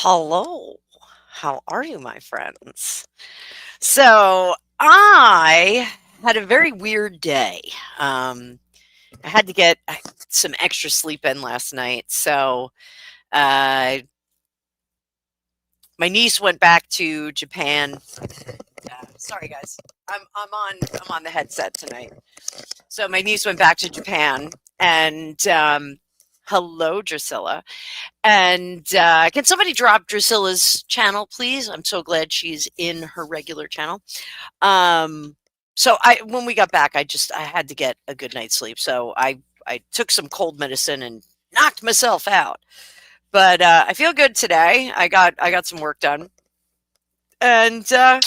Hello. How are you, my friends? So, I had a very weird day. I had to get some extra sleep in last night. So, uh, my niece went back to Japan. Sorry, guys. I'm on the headset tonight. So my niece went back to Japan, and hello, Drusilla. And can somebody drop Drusilla's channel, please? I'm so glad she's in her regular channel. So when we got back, I had to get a good night's sleep. So I took some cold medicine and knocked myself out. But I feel good today. I got some work done, and I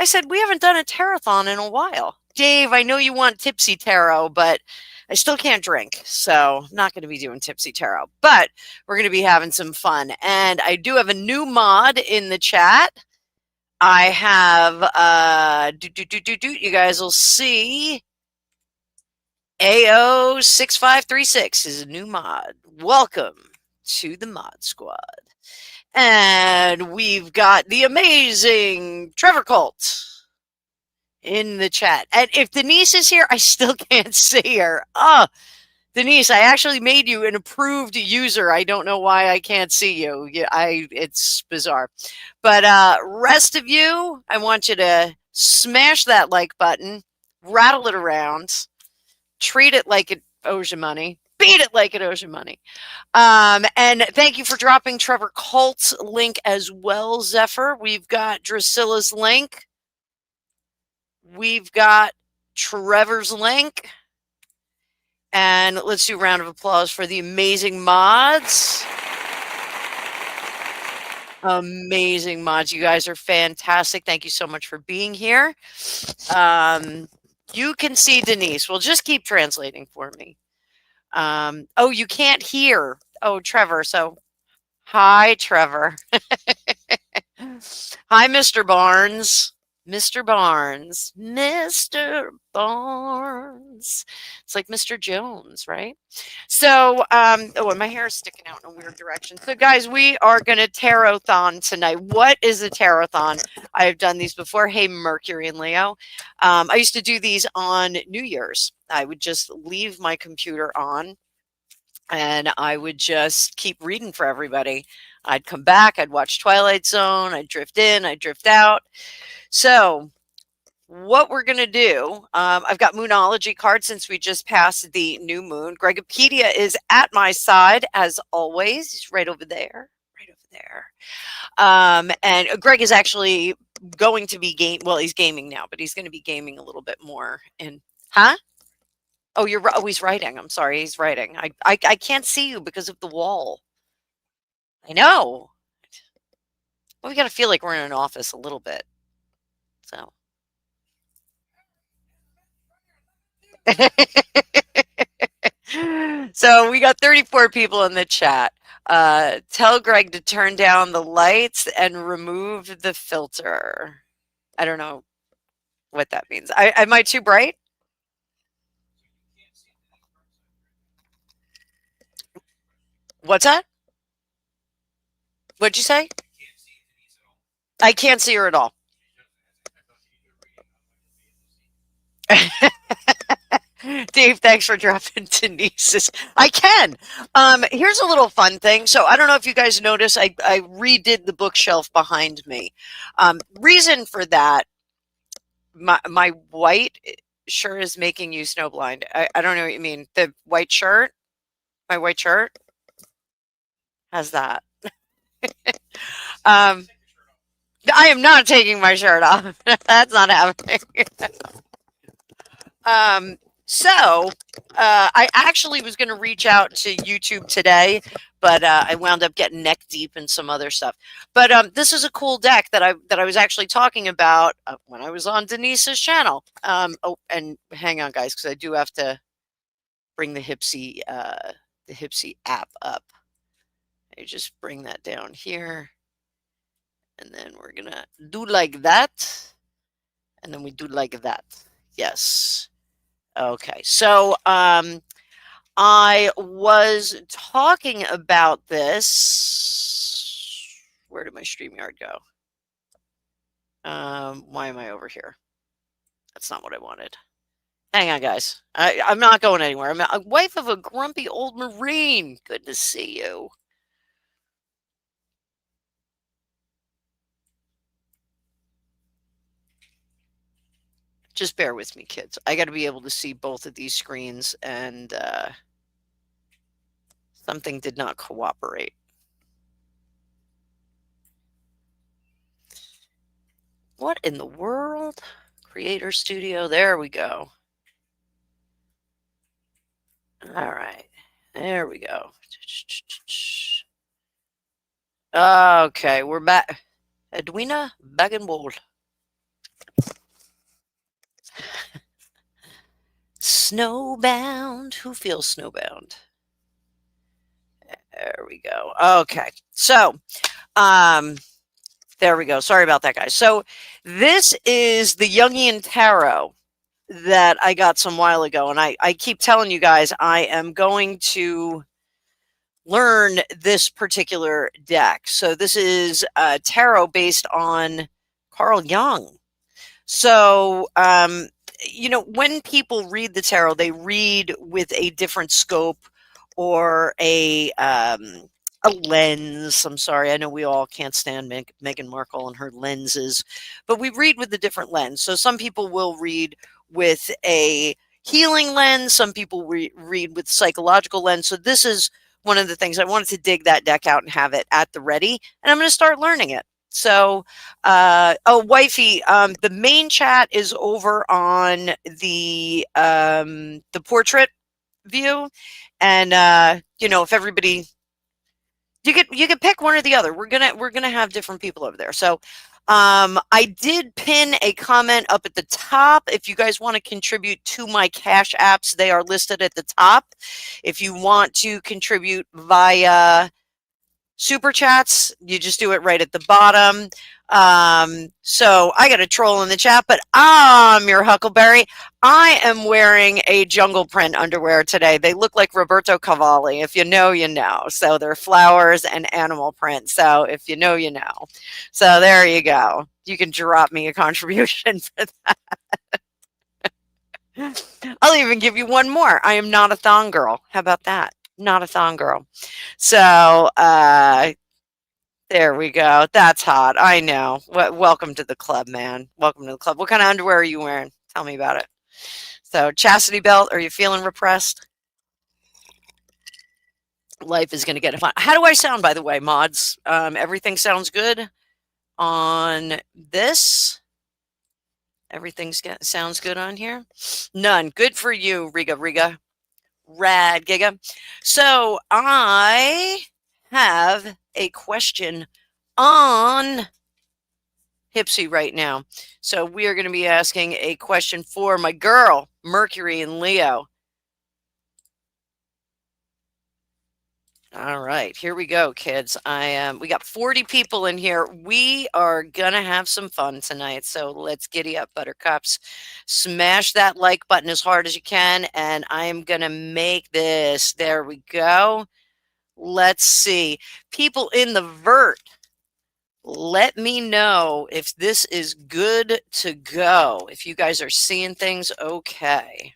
said we haven't done a tarot-thon in a while. Dave, I know you want tipsy tarot, but I still can't drink, so I'm not going to be doing tipsy tarot. But we're going to be having some fun, and I do have a new mod in the chat. I have you guys will see AO6536 is a new mod. Welcome to the mod squad. And we've got the amazing Trevor Colt in the chat. And if Denise is here, I still can't see her. Oh, Denise, I actually made you an approved user. I don't know why I can't see you. It's bizarre. But rest of you, I want you to smash that like button, rattle it around, treat it like it owes you money, beat it like it owes you money. And thank you for dropping Trevor Colt's link as well, Zephyr. We've got Drusilla's link. We've got Trevor's link. And let's do a round of applause for the amazing mods. Amazing mods. You guys are fantastic. Thank you so much for being here. You can see Denise. Well, just keep translating for me. Oh, you can't hear. Oh, Trevor. So, hi, Trevor. Hi, Mr. Barnes. Mr. Barnes. Mr. Barnes. It's like Mr. Jones, right? So, oh, and my hair is sticking out in a weird direction. So, guys, we are going to tarot-thon tonight. What is a tarot-thon? I've done these before. Hey, Mercury and Leo. I used to do these on New Year's. I would just leave my computer on, and I would just keep reading for everybody. I'd come back, I'd watch Twilight Zone, I'd drift in, I'd drift out. So what we're going to do, I've got Moonology cards since we just passed the new moon. Gregopedia is at my side, as always. He's right over there. Right over there. And Greg is actually going to be well, he's gaming now, but he's going to be gaming a little bit more. And, huh? Oh, he's writing. I'm sorry, he's writing. I can't see you because of the wall. I know. Well, we got to feel like we're in an office a little bit. So. So we got 34 people in the chat. Tell Greg to turn down the lights and remove the filter. I don't know what that means. Am I too bright? What's that? What'd you say? I can't see her at all. Dave, thanks for dropping Denise's. I can. Here's a little fun thing. So I don't know if you guys noticed, I redid the bookshelf behind me. Reason for that, my white shirt is making you snowblind. I don't know what you mean. The white shirt? My white shirt? Has that. I am not taking my shirt off. That's not happening. So I actually was going to reach out to YouTube today, but I wound up getting neck deep in some other stuff. But this is a cool deck that I was actually talking about when I was on Denise's channel. Oh, and hang on, guys, because I do have to bring the Hypsee app up. I just bring that down here, and then we're gonna do like that, and then we do like that. Yes. Okay. So I was talking about this. Where did my StreamYard go? Why am I over here? That's not what I wanted. Hang on, guys. I'm not going anywhere. I'm a wife of a grumpy old Marine. Good to see you. Just bear with me, kids. I got to be able to see both of these screens, and something did not cooperate. What in the world? Creator Studio. There we go. All right. There we go. Okay, we're back. Edwina Bagenwold. Snowbound. Who feels snowbound? There we go. Okay. So, there we go. Sorry about that, guys. So, this is the Jungian Tarot that I got some while ago. And I keep telling you guys, I am going to learn this particular deck. So, this is tarot based on Carl Jung. So, you know, when people read the tarot, they read with a different scope or a lens. I'm sorry, I know we all can't stand Meghan Markle and her lenses, but we read with a different lens. So some people will read with a healing lens. Some people read with psychological lens. So this is one of the things I wanted to dig that deck out and have it at the ready, and I'm going to start learning it. So, oh, wifey, the main chat is over on the portrait view, and you know, if everybody, you could pick one or the other. We're gonna have different people over there. So, I did pin a comment up at the top. If you guys want to contribute to my Cash apps, they are listed at the top. If you want to contribute via super chats, you just do it right at the bottom. So I got a troll in the chat, but I'm your Huckleberry. I am wearing a jungle print underwear today. They look like Roberto Cavalli. If you know, you know. So they're flowers and animal print. So if you know, you know. So there you go. You can drop me a contribution for that. I'll even give you one more. I am not a thong girl. How about that? Not a thong girl. So there we go. That's hot. I know. Welcome to the club, man. Welcome to the club. What kind of underwear are you wearing? Tell me about it. So, chastity belt, are you feeling repressed? Life is going to get fun. How do I sound, by the way, mods? Everything sounds good on this? Everything sounds good on here? None. Good for you, Riga. Rad Giga. So, I have a question on Hypsee right now. So we are going to be asking a question for my girl, Mercury and Leo. All right, here we go, kids. We got 40 people in here. We are gonna have some fun tonight. So let's giddy up, buttercups. Smash that like button as hard as you can, and I am gonna make this. There we go. Let's see. People in the vert, let me know if this is good to go. If you guys are seeing things okay.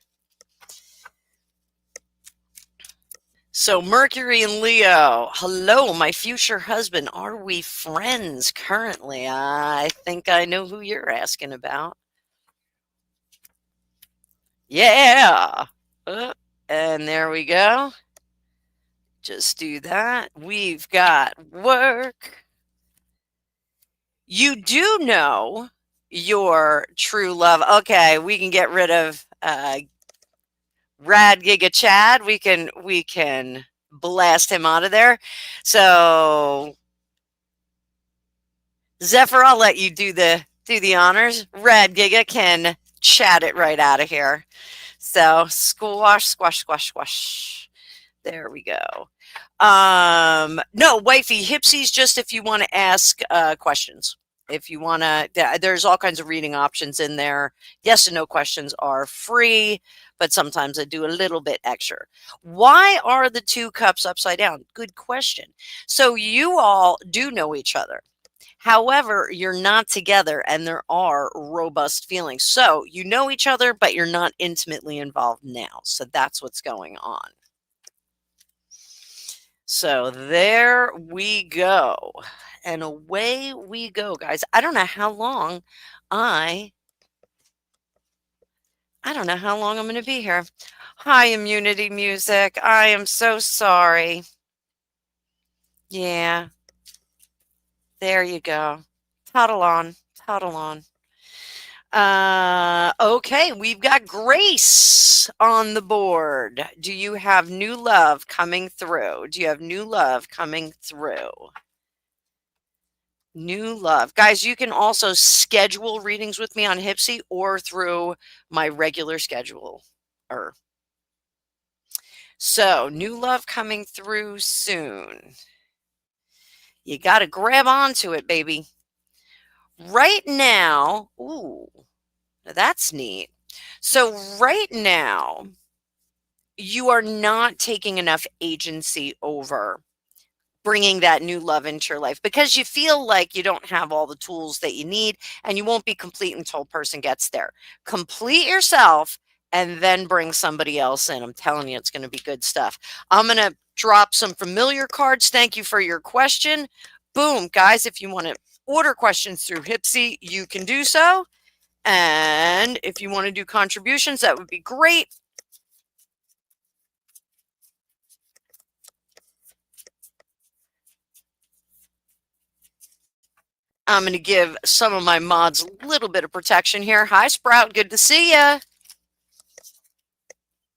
So Mercury and Leo, hello, my future husband. Are we friends currently? I think I know who you're asking about. Yeah. And there we go. Just do that. We've got work. You do know your true love. Okay, we can get rid of Rad Giga Chad. We can blast him out of there. So Zephyr, I'll let you do the honors. Rad Giga can chat it right out of here. So squash, squash, squash, squash. There we go. No, wifey, Hypsee's just if you want to ask questions. If you want to, there's all kinds of reading options in there. Yes and no questions are free, but sometimes I do a little bit extra. Why are the two cups upside down? Good question. So you all do know each other. However, you're not together and there are robust feelings. So you know each other, but you're not intimately involved now. So that's what's going on. So there we go. And away we go, guys. I don't know how long I don't know how long I'm going to be here. Hi, Immunity Music. I am so sorry. Yeah. There you go. Toddle on. Toddle on. Okay, we've got Grace on the board. Do you have new love coming through? Do you have new love coming through? New love. Guys, you can also schedule readings with me on Hypsee or through my regular schedule. So, new love coming through soon. You got to grab onto it, baby. Right now, ooh, that's neat. So, right now, you are not taking enough agency over bringing that new love into your life because you feel like you don't have all the tools that you need and you won't be complete until a person gets there. Complete yourself and then bring somebody else in. I'm telling you, it's going to be good stuff. I'm going to drop some familiar cards. Thank you for your question. Boom, guys, if you want to order questions through Hypsee, you can do so. And if you want to do contributions, that would be great. I'm going to give some of my mods a little bit of protection here. Hi, Sprout. Good to see you.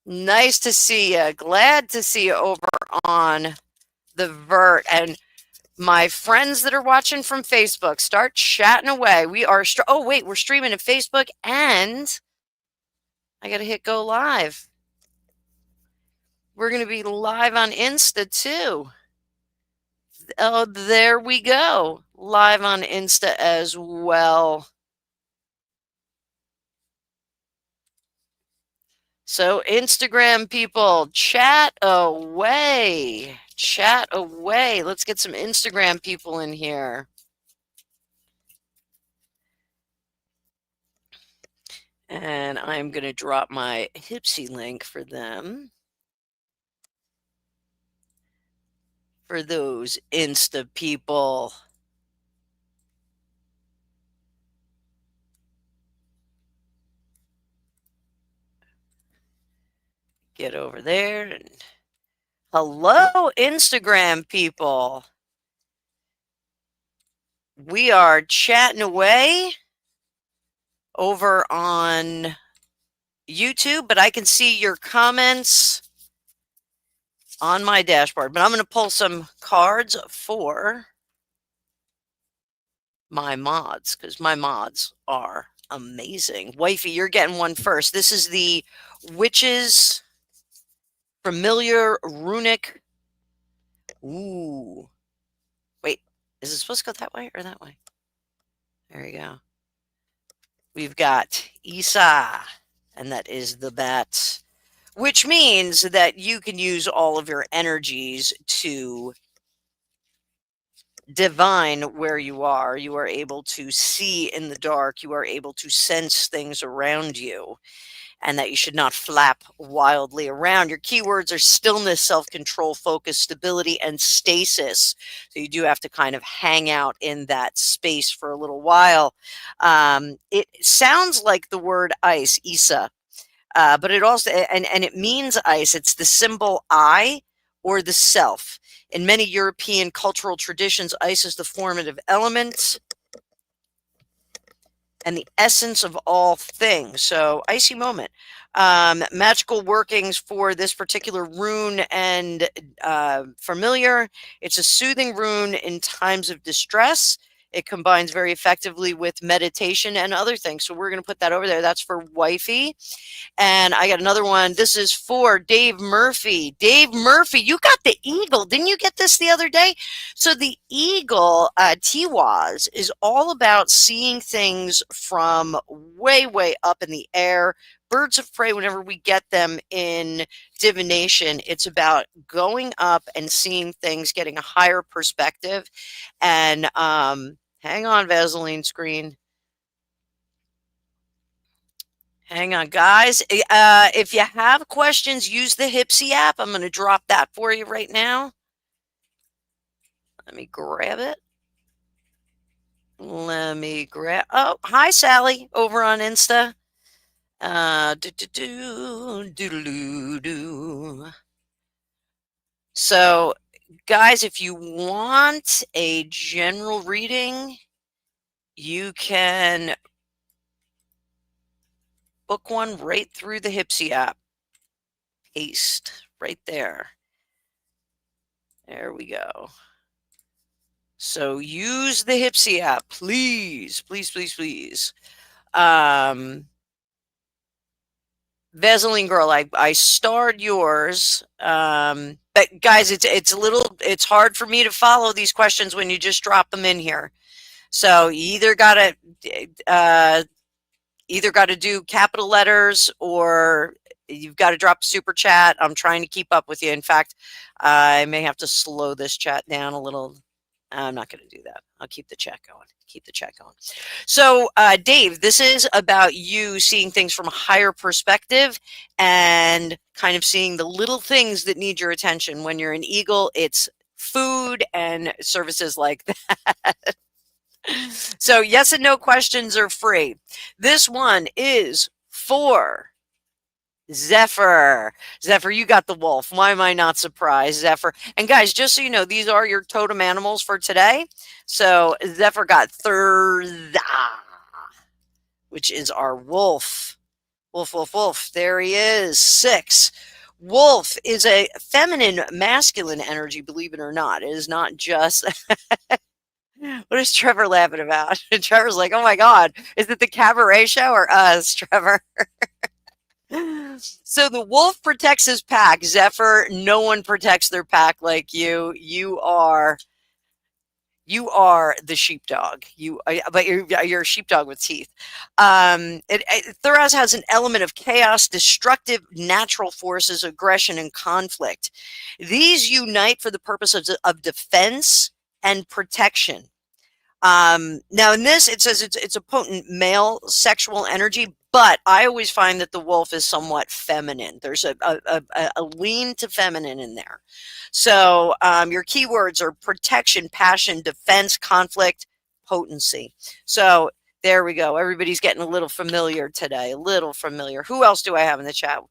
Nice to see you. Glad to see you over on the Vert. And my friends that are watching from Facebook, start chatting away. We are, oh, wait, we're streaming at Facebook and I got to hit go live. We're going to be live on Insta too. Oh, there we go. Live on Insta as well. So Instagram people, chat away. Chat away. Let's get some Instagram people in here. And I'm going to drop my Hypsee link for them. For those Insta people. Get over there. And hello, Instagram people. We are chatting away over on YouTube, but I can see your comments on my dashboard. But I'm going to pull some cards for my mods because my mods are amazing. Wifey, you're getting one first. This is the Witches Familiar Runic. Ooh. Wait, is it supposed to go that way or that way? There you go. We've got Isa, and that is the bat, which means that you can use all of your energies to divine where you are. You are able to see in the dark. You are able to sense things around you, and that you should not flap wildly around. Your keywords are stillness, self-control, focus, stability, and stasis. So you do have to kind of hang out in that space for a little while. It sounds like the word ice, Isa, but it also, and it means ice. It's the symbol I or the self. In many European cultural traditions, ice is the formative element. and the essence of all things. So icy moment. Magical workings for this particular rune and familiar. It's a soothing rune in times of distress. It combines very effectively with meditation and other things. So we're going to put that over there. That's for wifey. And I got another one. This is for Dave Murphy. Dave Murphy, you got the eagle. Didn't you get this the other day? So the eagle, Tiwaz, is all about seeing things from way, way up in the air. Birds of prey, whenever we get them in divination, it's about going up and seeing things, getting a higher perspective. And hang on, Vaseline screen. Hang on, guys. If you have questions, use the Hypsee app. I'm going to drop that for you right now. Let me grab it. Let me grab. Oh, hi, Sally, over on Insta. So, guys, if you want a general reading, you can book one right through the Hypsee app. Paste right there. There we go. So use the Hypsee app, please, please, please, please. Vaseline girl, I starred yours. But guys, it's hard for me to follow these questions when you just drop them in here. So you either got to do capital letters or you've got to drop super chat. I'm trying to keep up with you. In fact, I may have to slow this chat down a little. I'm not going to do that. I'll keep the chat going. Keep the chat going. So, Dave, this is about you seeing things from a higher perspective and kind of seeing the little things that need your attention. When you're an eagle, it's food and services like that. So, yes and no questions are free. This one is for Zephyr. Zephyr, you got the wolf. Why am I not surprised, Zephyr? And guys, just so you know, these are your totem animals for today. So Zephyr got Thurza, which is our wolf. Wolf, wolf, wolf. There he is. 6. Wolf is a feminine, masculine energy, believe it or not. It is not just... What is Trevor laughing about? Trevor's like, oh my God, is it the cabaret show or us, Trevor? So the wolf protects his pack. Zephyr, no one protects their pack like you. You are the sheepdog. But you're a sheepdog with teeth. Thuraz has an element of chaos, destructive natural forces, aggression, and conflict. These unite for the purpose of defense and protection. Now in this, it says it's a potent male sexual energy, but I always find that the wolf is somewhat feminine. There's a lean to feminine in there. So your keywords are protection, passion, defense, conflict, potency. So there we go. Everybody's getting a little familiar today, a little familiar. Who else do I have in the chat?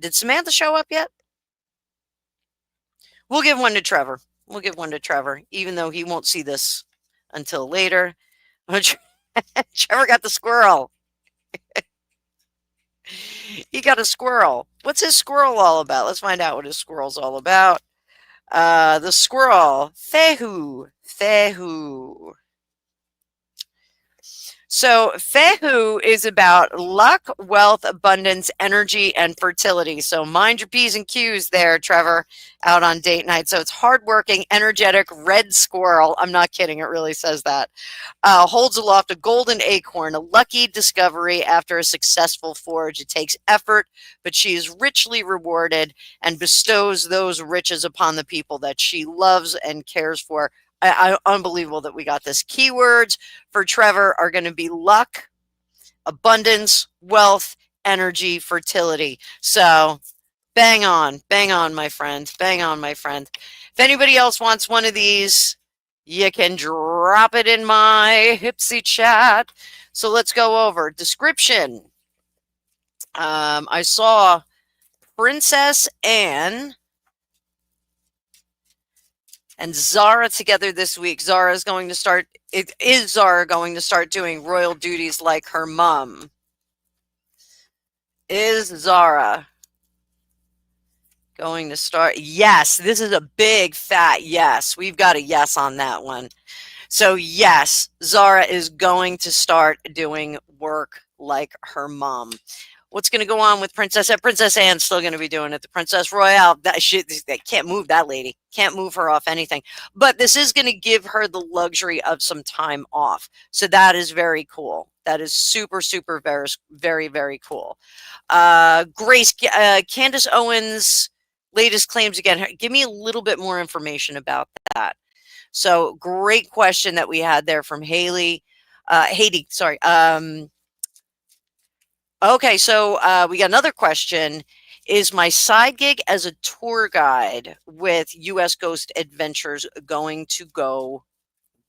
Did Samantha show up yet? We'll give one to Trevor. We'll give one to Trevor, even though he won't see this until later. Trevor got the squirrel. He got a squirrel. What's his squirrel all about? Let's find out what his squirrel's all about. The squirrel, Fehu. Fehu. So Fehu is about luck, wealth, abundance, energy, and fertility. So mind your P's and Q's there, Trevor, out on date night. So it's hardworking, energetic, red squirrel. I'm not kidding. It really says that. Holds aloft a golden acorn, a lucky discovery after a successful forage. It takes effort, but she is richly rewarded and bestows those riches upon the people that she loves and cares for. Unbelievable that we got this. Keywords for Trevor are going to be luck, abundance, wealth, energy, fertility. So bang on, my friend. Bang on, my friend. If anybody else wants one of these, you can drop it in my Hypsee chat. So let's go over description. I saw Princess Anne and Zara together this week. Zara is going to start, is Zara going to start doing royal duties like her mom? Is Zara going to start? Yes, this is a big fat yes. We've got a yes on that one. So yes, Zara is going to start doing work like her mom. What's going to go on with Princess Anne? Princess Anne's still going to be doing it. The Princess Royale, that shit, they can't move that lady. Can't move her off anything. But this is going to give her the luxury of some time off. So that is very cool. That is super, super, very, very, very cool. Grace, Candace Owens' latest claims again. Give me a little bit more information about that. So great question that we had there from Haiti, sorry. Okay, so we got another question. Is my side gig as a tour guide with U.S. Ghost Adventures going to go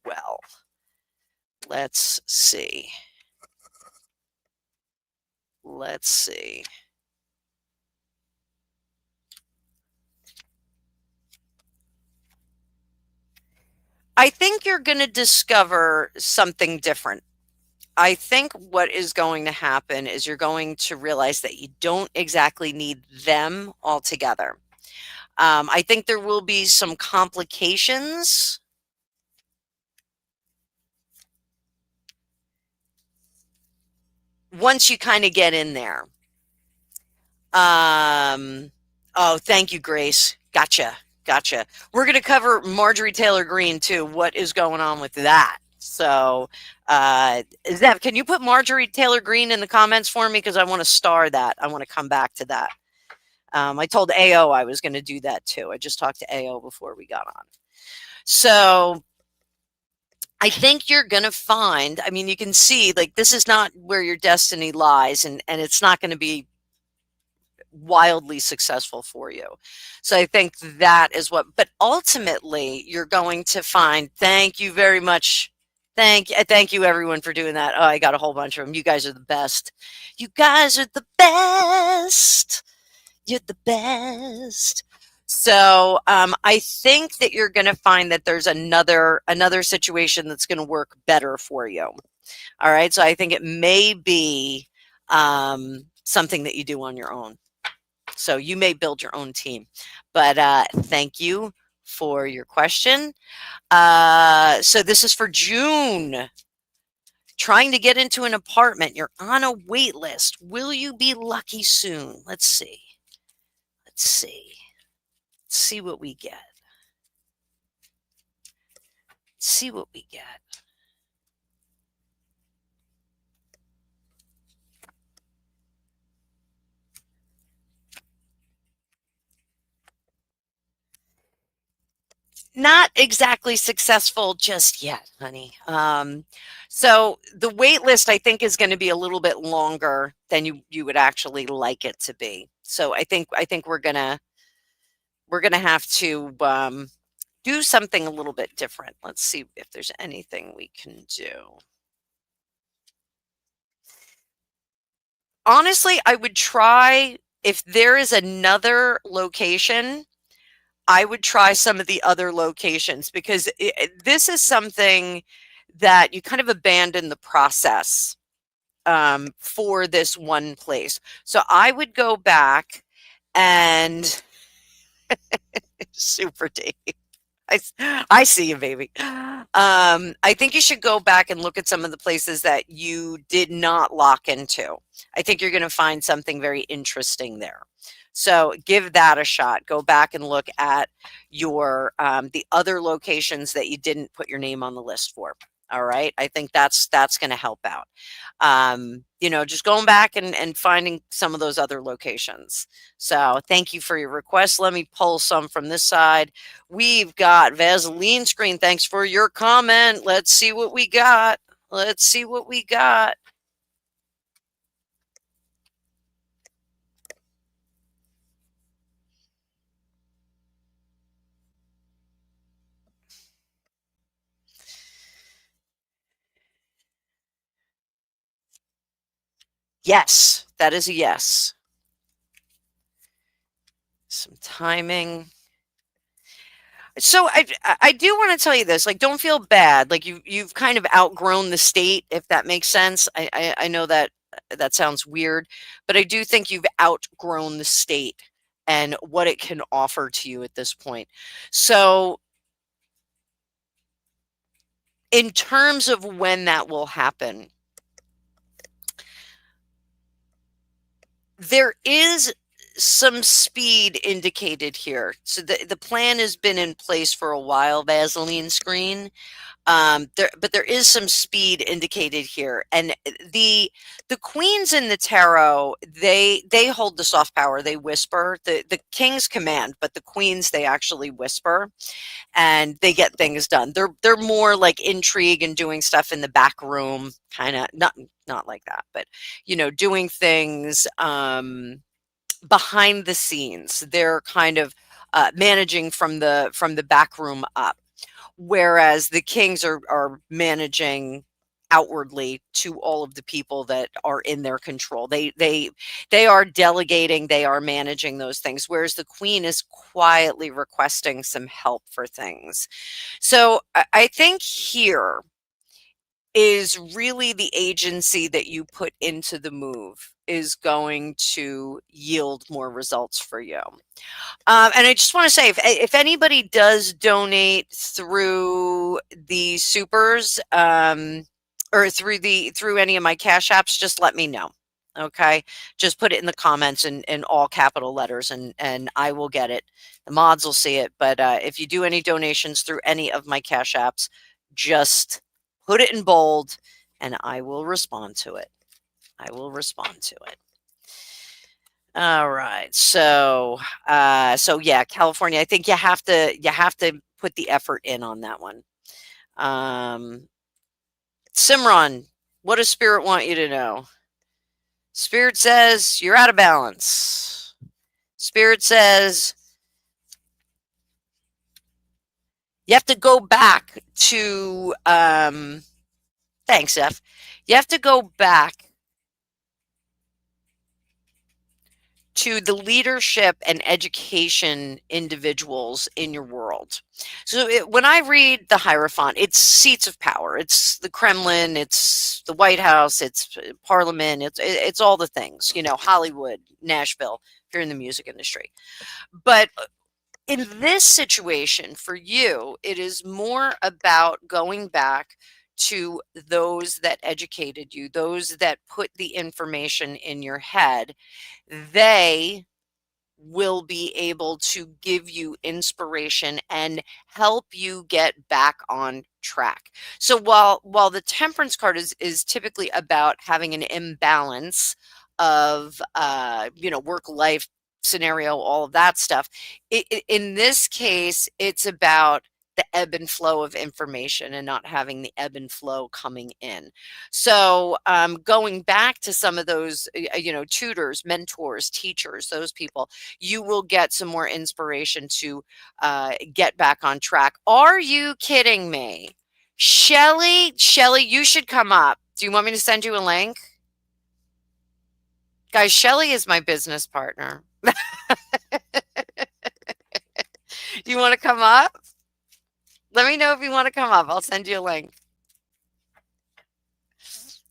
well? Let's see. Let's see. I think you're going to discover something different. I think what is going to happen is you're going to realize that you don't exactly need them all together. I think there will be some complications once you kind of get in there. Oh, thank you, Grace. Gotcha. Gotcha. We're going to cover Marjorie Taylor Greene too. What is going on with that? So, Zev, can you put Marjorie Taylor Greene in the comments for me? Because I want to star that. I want to come back to that. I told AO I was going to do that too. I just talked to AO before we got on. So, I think you're going to find, I mean, you can see like this is not where your destiny lies, and it's not going to be wildly successful for you. So I think that is what, but ultimately you're going to find, thank you very much. Thank you everyone for doing that. Oh, I got a whole bunch of them. You guys are the best. You guys are the best. You're the best. So I think that you're going to find that there's another situation that's going to work better for you. All right. So I think it may be something that you do on your own. So you may build your own team. But thank you for your question. So this is for June. Trying to get into an apartment. You're on a wait list. Will you be lucky soon? Let's see. Let's see. Let's see what we get. Let's see what we get. Not exactly successful just yet, honey. So the wait list, I think, is going to be a little bit longer than you would actually like it to be. So I think we're gonna have to do something a little bit different. Let's see if there's anything we can do. Honestly, I would try, if there is another location, I would try some of the other locations, because this is something that you kind of abandon the process for this one place. So I would go back and super deep. I see you, baby. I think you should go back and look at some of the places that you did not lock into. I think you're going to find something very interesting there. So give that a shot. Go back and look at your the other locations that you didn't put your name on the list for. All right. I think that's going to help out. Just going back and finding some of those other locations. So thank you for your request. Let me pull some from this side. We've got Vaseline Screen. Thanks for your comment. Let's see what we got. Let's see what we got. Yes, that is a yes. Some timing. So I do want to tell you this, like, don't feel bad. Like you've kind of outgrown the state, if that makes sense. I know that that sounds weird, but I do think you've outgrown the state and what it can offer to you at this point. So in terms of when that will happen, there is some speed indicated here. So the plan has been in place for a while, Vaseline screen. But there is some speed indicated here, and the queens in the tarot, they hold the soft power. They whisper. The kings command, but the queens, they actually whisper, and they get things done. They're more like intrigue and doing stuff in the back room, kind of not like that, but doing things behind the scenes. They're kind of managing from the back room up, whereas the kings are managing outwardly to all of the people that are in their control. They are delegating, they are managing those things, whereas the queen is quietly requesting some help for things. So I think here is really the agency that you put into the move is going to yield more results for you. And I just want to say, if anybody does donate through the supers, or through any of my cash apps, just let me know. Okay, just put it in the comments in all capital letters, and I will get it. The mods will see it. But if you do any donations through any of my cash apps, just put it in bold, and I will respond to it. I will respond to it. All right. So yeah, California, I think you have to put the effort in on that one. Simran, what does Spirit want you to know? Spirit says you're out of balance. Spirit says you have to go back to thanks, F. You have to go back to the leadership and education individuals in your world. So when I read the Hierophant, it's seats of power. It's the Kremlin, it's the White House, it's Parliament, it's all the things, Hollywood, Nashville, if you're in the music industry. But in this situation for you, it is more about going back to those that educated you, those that put the information in your head. They will be able to give you inspiration and help you get back on track. So while the Temperance card is typically about having an imbalance of work life scenario, all of that stuff, in this case it's about the ebb and flow of information and not having the ebb and flow coming in. So going back to some of those tutors, mentors, teachers, those people, you will get some more inspiration to get back on track. Are you kidding me? Shelly, you should come up. Do you want me to send you a link? Guys, Shelly is my business partner. Do you want to come up? Let me know if you want to come up. I'll send you a link.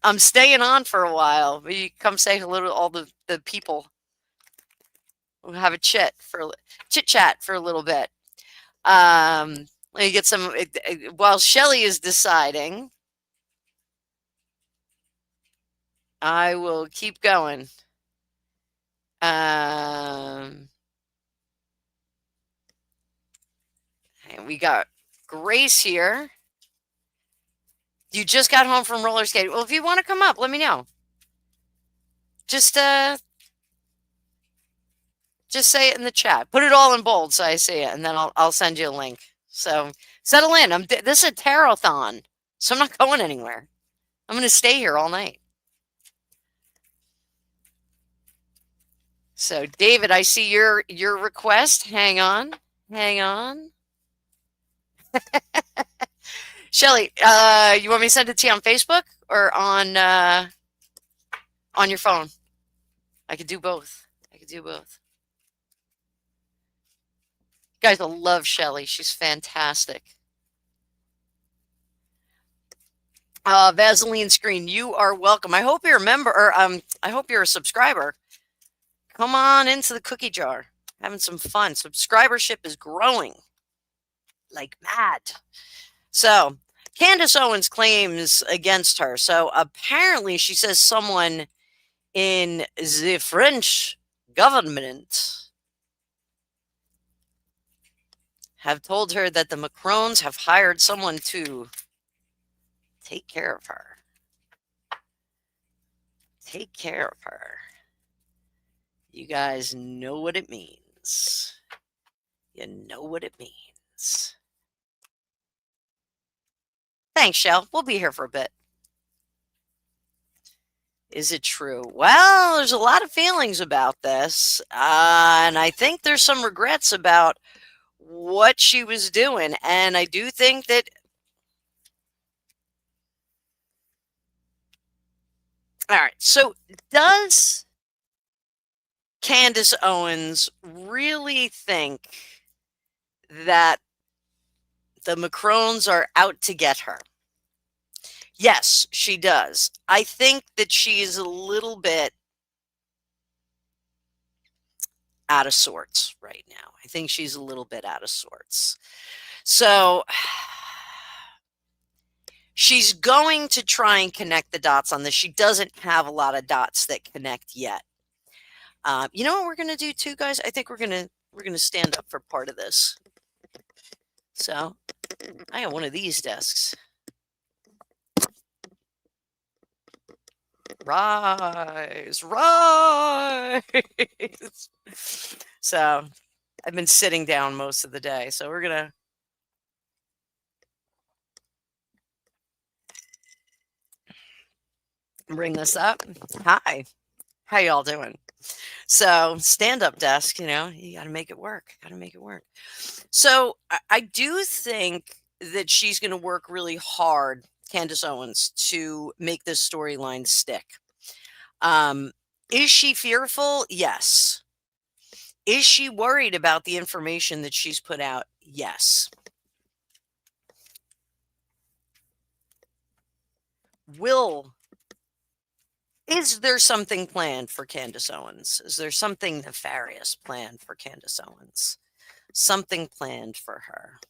I'm staying on for a while. You come say hello to all the people. We'll have a chit chat for a little bit. Let me get some while Shelly is deciding. I will keep going. And we got Grace here. You just got home from roller skating. Well, if you want to come up, let me know. Just say it in the chat. Put it all in bold so I see it, and then I'll send you a link. So settle in. This is a Tarot-thon, so I'm not going anywhere. I'm going to stay here all night. So David, I see your request. Hang on. Shelly, you want me to send it to you on Facebook or on your phone? I could do both. Guys, I love Shelly. She's fantastic. Vaseline Screen, you are welcome. I hope you're a member, or I hope you're a subscriber. Come on into the cookie jar. Having some fun. Subscribership is growing like mad. So, Candace Owens claims against her. So, apparently, she says someone in the French government have told her that the Macrons have hired someone to take care of her. Take care of her. You guys know what it means. You know what it means. Thanks, Shell. We'll be here for a bit. Is it true? Well, there's a lot of feelings about this. And I think there's some regrets about what she was doing. And I do think that. All right. So, does Candace Owens really think that the Macrons are out to get her? Yes, she does. I think that she's a little bit out of sorts right now. I think she's a little bit out of sorts. So she's going to try and connect the dots on this. She doesn't have a lot of dots that connect yet. You know what we're going to do too, guys? I think we're going to stand up for part of this. So I got one of these desks. Rise, rise. So I've been sitting down most of the day. So we're going to bring this up. Hi. How y'all doing? So stand-up desk, you know, you got to make it work. Got to make it work. So I do think that she's going to work really hard, Candace Owens, to make this storyline stick. Is she fearful? Yes. Is she worried about the information that she's put out? Yes. Is there something planned for Candace Owens? Is there something nefarious planned for Candace Owens? Something planned for her.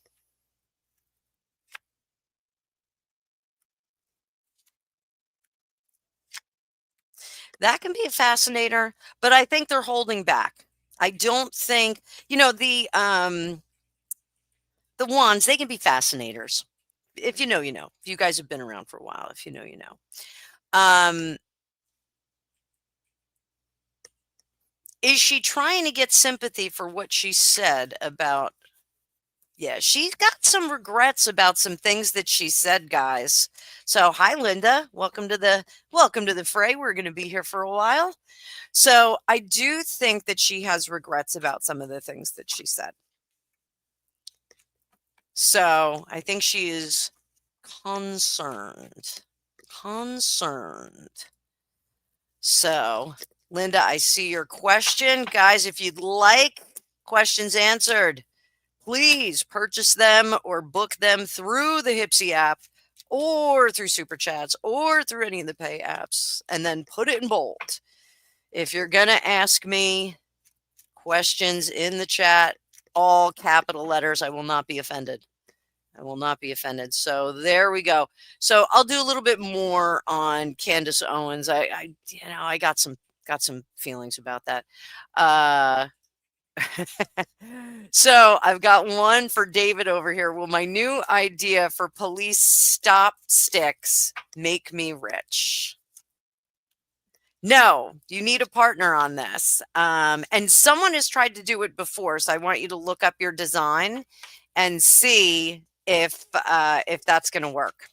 That can be a fascinator, but I think they're holding back. I don't think, you know, the wands, they can be fascinators. If you know, you know. If you guys have been around for a while, if you know, you know. Is she trying to get sympathy for what she said about? Yeah, she's got some regrets about some things that she said, guys. So, hi, Linda. Welcome to the fray. We're going to be here for a while. So, I do think that she has regrets about some of the things that she said. So, I think she is concerned. So, Linda, I see your question. Guys, if you'd like questions answered, please purchase them or book them through the Hypsee app or through superchats or through any of the pay apps, and then put it in bold. If you're going to ask me questions in the chat, all capital letters, I will not be offended. I will not be offended. So there we go. So I'll do a little bit more on Candace Owens. I got some feelings about that. So I've got one for David over here. Will my new idea for police stop sticks make me rich? No, you need a partner on this. And someone has tried to do it before. So I want you to look up your design and see if that's going to work.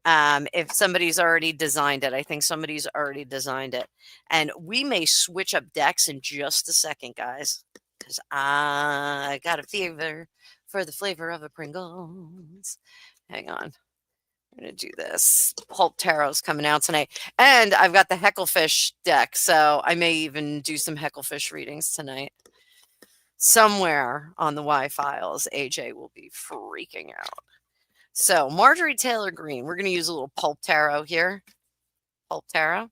If somebody's already designed it. I think somebody's already designed it. And we may switch up decks in just a second, guys, because I got a fever for the flavor of a Pringles. Hang on. I'm going to do this. Pulp Tarot's coming out tonight. And I've got the Hecklefish deck, so I may even do some Hecklefish readings tonight. Somewhere on the Y files, AJ will be freaking out. So, Marjorie Taylor Greene, we're going to use a little pulp tarot here. Pulp tarot.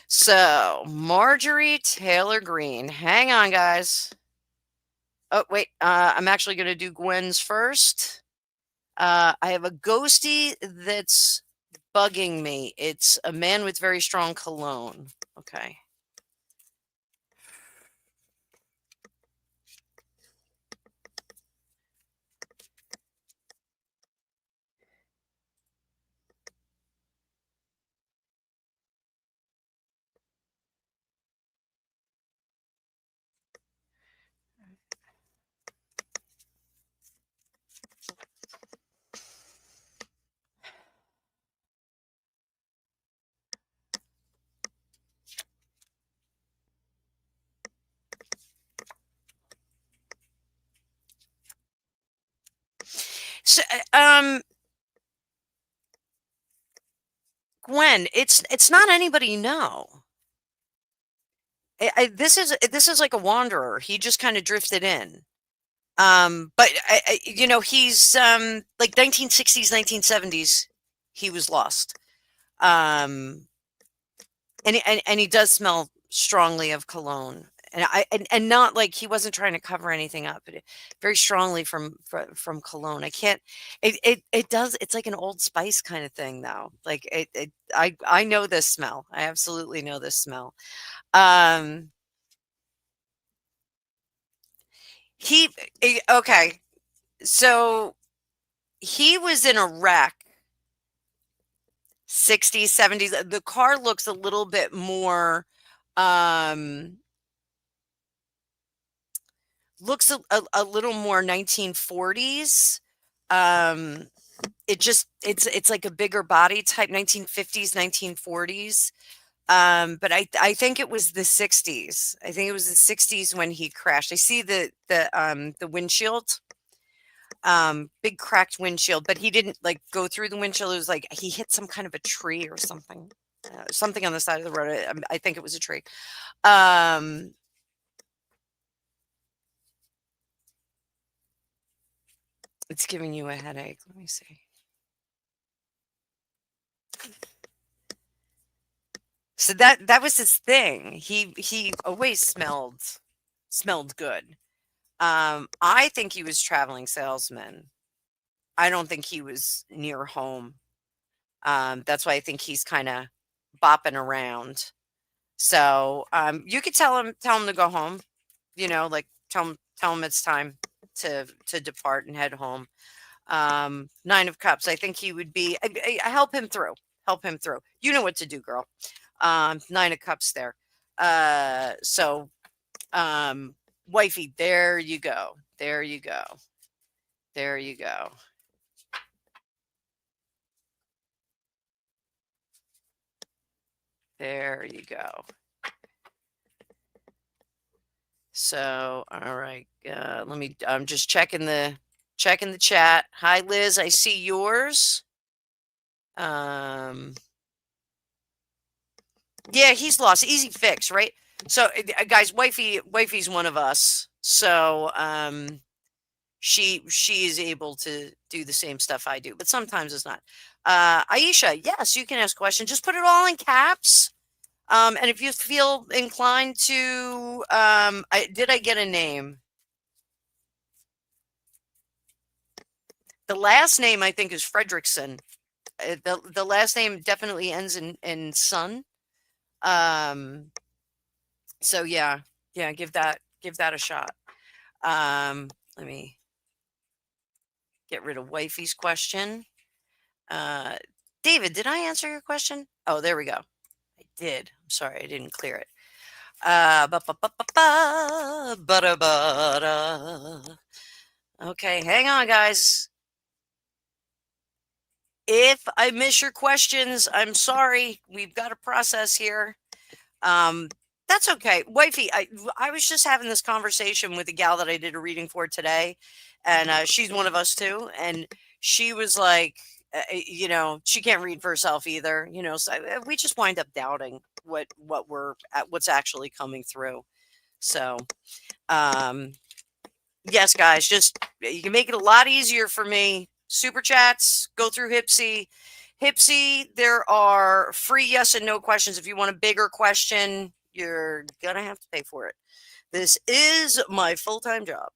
So, Marjorie Taylor Greene. Hang on, guys. Oh, wait. I'm actually going to do Gwen's first. I have a ghostie that's bugging me. It's a man with very strong cologne. Okay. So, Gwen, it's not anybody you know. This is like a wanderer. He just kind of drifted in. But he's like 1960s, 1970s. He was lost. Um, and he does smell strongly of cologne, and not like he wasn't trying to cover anything up, but very strongly from cologne. I can't. It does. It's like an Old Spice kind of thing, though. Like I know this smell. I absolutely know this smell. Um, okay. So he was in a wreck, 60s, 70s. The car looks a little bit more, looks a little more 1940s. It's like a bigger body type, 1950s, 1940s. But I think it was the 60s. I think it was the 60s when he crashed. I see the windshield, big cracked windshield, but he didn't like go through the windshield. It was like he hit some kind of a tree or something, something on the side of the road. I think it was a tree. Um, it's giving you a headache. Let me see. So that was his thing. He always smelled good. I think he was traveling salesman. I don't think he was near home. That's why I think he's kind of bopping around. So you could tell him to go home. Like tell him it's time to depart and head home. Nine of Cups. I think he would be. Help him through. Help him through. You know what to do, girl. Nine of Cups there. So wifey, there you go. There you go. There you go. There you go. So, all right. I'm just checking the chat. Hi, Liz. I see yours. Yeah, he's lost. Easy fix, right? So, guys, wifey's one of us. So, she is able to do the same stuff I do, but sometimes it's not. Aisha, yes, you can ask questions. Just put it all in caps. And if you feel inclined to, did I get a name? The last name I think is Fredrickson. The last name definitely ends in son. So yeah, give that a shot. Let me get rid of wifey's question. David, did I answer your question? Oh, there we go. I did. I'm sorry, I didn't clear it. Okay, hang on, guys. If I miss your questions, I'm sorry. We've got a process here. That's okay. Wifey, I was just having this conversation with a gal that I did a reading for today, and she's one of us too. And she was like, she can't read for herself either. So we just wind up doubting what's actually coming through. So, yes, guys, just you can make it a lot easier for me. Super chats, go through Hypsee. Hypsee, there are free yes and no questions. If you want a bigger question, you're going to have to pay for it. This is my full-time job.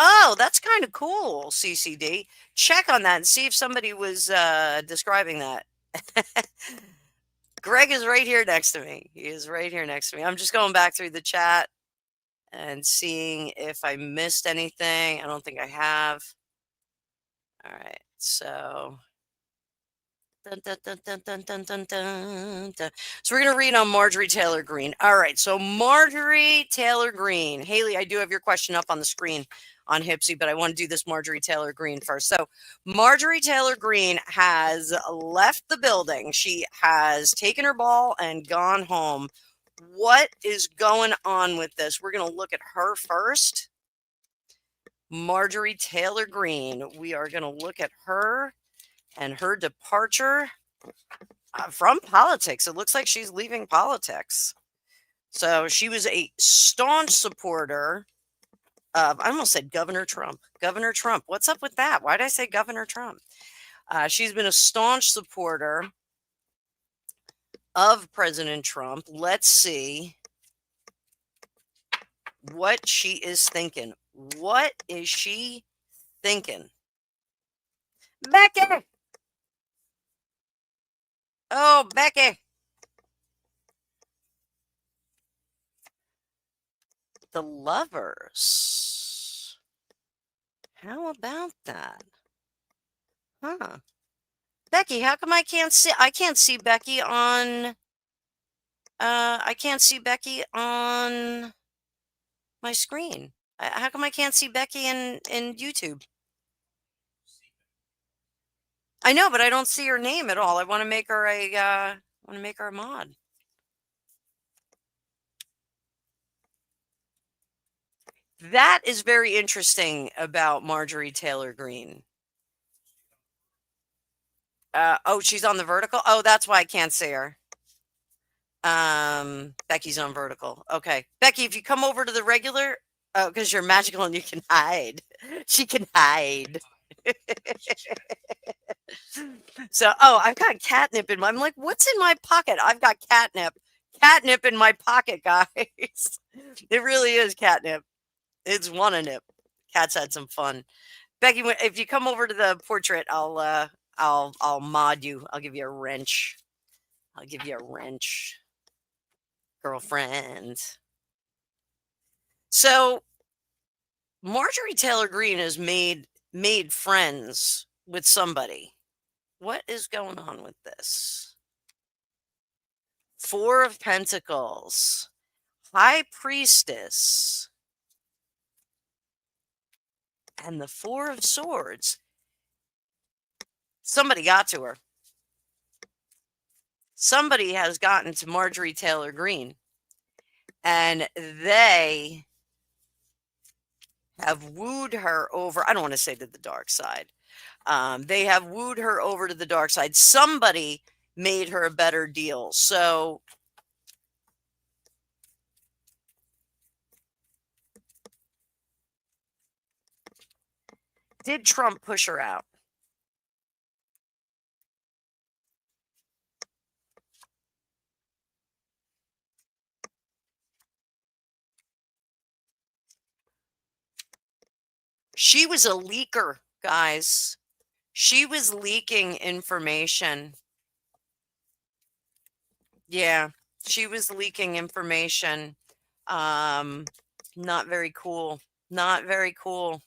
Oh, that's kind of cool, CCD. Check on that and see if somebody was describing that. Greg is right here next to me. He is right here next to me. I'm just going back through the chat and seeing if I missed anything. I don't think I have. All right, so. Dun, dun, dun, dun, dun, dun, dun, dun, dun. So we're going to read on Marjorie Taylor Greene. All right, so Marjorie Taylor Greene. Haley, I do have your question up on the screen on Hypsee, but I want to do this Marjorie Taylor Greene first. So Marjorie Taylor Greene has left the building. She has taken her ball and gone home. What is going on with this? We're going to look at her first. Marjorie Taylor Greene. We are going to look at her and her departure from politics. It looks like she's leaving politics. So she was a staunch supporter of, I almost said Governor Trump. Governor Trump. What's up with that? Why did I say Governor Trump? She's been a staunch supporter of President Trump. Let's see what she is thinking. What is she thinking? Becky! Oh, Becky! The Lovers. How about that? Huh. Becky, how come I can't see Becky on I can't see Becky on my screen. How come I can't see Becky in YouTube? I know, but I don't see her name at all. I want to make her a mod. That is very interesting about Marjorie Taylor Greene. Oh, she's on the vertical. Oh, that's why I can't see her. Becky's on vertical. Okay, Becky, if you come over to the regular, oh, because you're magical and you can hide. She can hide. So, oh, I've got catnip in my. I'm like, what's in my pocket? I've got catnip. Catnip in my pocket, guys. It really is catnip. It's one a nip. Cats had some fun. Becky, if you come over to the portrait, I'll mod you. I'll give you a wrench. I'll give you a wrench, girlfriend. So, Marjorie Taylor Greene has made friends with somebody. What is going on with this? Four of Pentacles, High Priestess, and the Four of Swords. Somebody got to her. Somebody has gotten to Marjorie Taylor Greene, and they have wooed her over. I don't want to say to the dark side. They have wooed her over to the dark side. Somebody made her a better deal. So did Trump push her out? She was a leaker, guys. She was leaking information. Yeah, she was leaking information. Not very cool. Not very cool.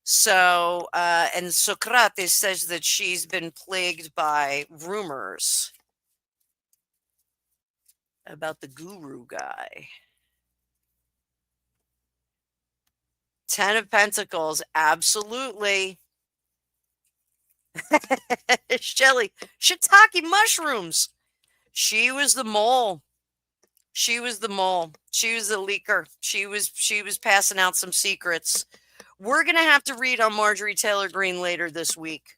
So, and Socrates says that she's been plagued by rumors about the guru guy. 10 of Pentacles, absolutely. Shelly, shiitake mushrooms. She was the mole. She was the mole. She was the leaker. She was passing out some secrets. We're going to have to read on Marjorie Taylor Greene later this week.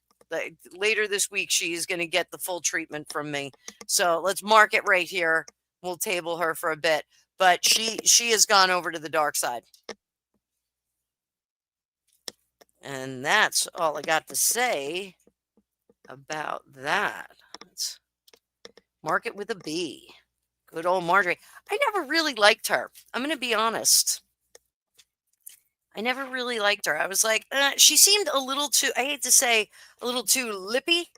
Later this week, she's going to get the full treatment from me. So let's mark it right here. We'll table her for a bit. But she has gone over to the dark side. And that's all I got to say about that. Let's mark it with a B. Good old Marjorie. I never really liked her. I'm going to be honest. I never really liked her. I was like, she seemed a little too, I hate to say, a little too lippy,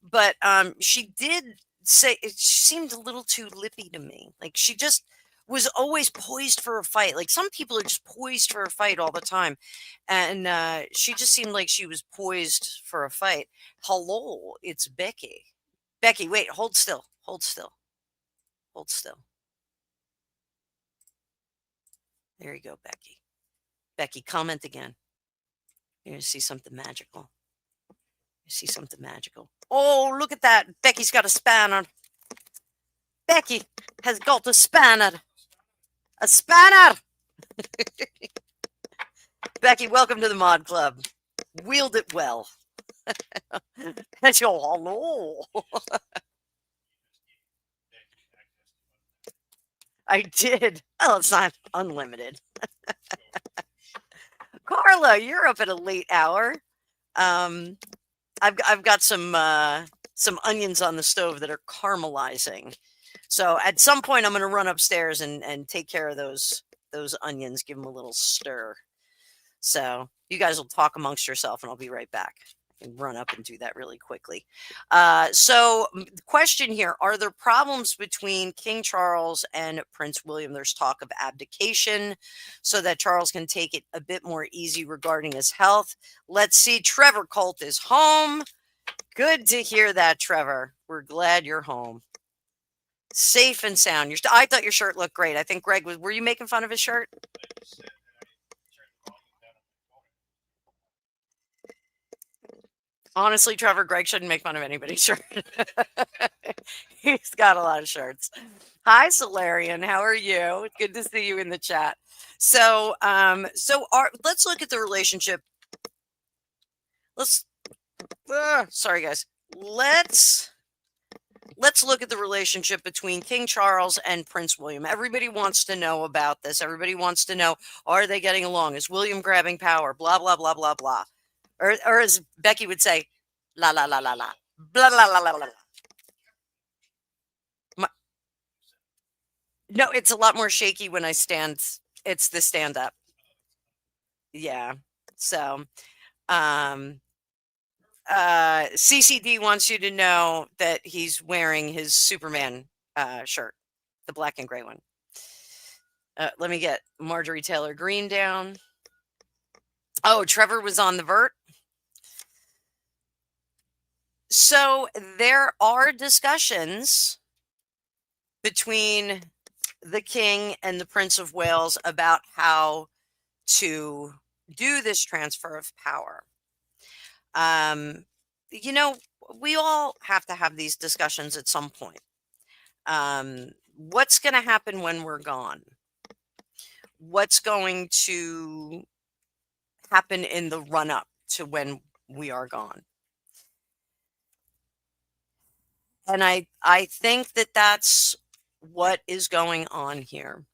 but she did say, she seemed a little too lippy to me. Like she just was always poised for a fight. Like some people are just poised for a fight all the time. And she just seemed like she was poised for a fight. Hello, it's Becky. Becky, wait, hold still. Hold still. Hold still. There you go, Becky. Becky, comment again. You're going to see something magical. You see something magical. Oh, look at that. Becky's got a spanner. Becky has got a spanner. A spanner. Becky, welcome to the Mod Club. Wield it well. That's your hello. I did. Oh, it's not unlimited. Carla, you're up at a late hour. I've got some onions on the stove that are caramelizing. So at some point, I'm going to run upstairs and take care of those onions. Give them a little stir. So you guys will talk amongst yourself, and I'll be right back. I can run up and do that really quickly. So the question here, are there problems between King Charles and Prince William? There's talk of abdication so that Charles can take it a bit more easy regarding his health. Let's see. Trevor Colt is home. Good to hear that, Trevor. We're glad you're home. Safe and sound. I thought your shirt looked great. I think Greg were you making fun of his shirt? Honestly, Trevor, Greg shouldn't make fun of anybody's shirt. He's got a lot of shirts. Hi, Solarian. How are you? Good to see you in the chat. So, let's look at the relationship. Sorry, guys. Let's look at the relationship between King Charles and Prince William. Everybody wants to know about this. Everybody wants to know, are they getting along? Is William grabbing power? Blah, blah, blah, blah, blah. Or as Becky would say, la, la, la, la, la. Blah, blah, blah, blah, blah. No, it's a lot more shaky when I stand. It's the stand up. Yeah. So, CCD wants you to know that he's wearing his Superman shirt, the black and gray one. Let me get Marjorie Taylor Greene down. Oh, Trevor was on the vert. So there are discussions between the King and the Prince of Wales about how to do this transfer of power. We all have to have these discussions at some point. What's going to happen when we're gone? What's going to happen in the run-up to when we are gone? And I think that that's what is going on here.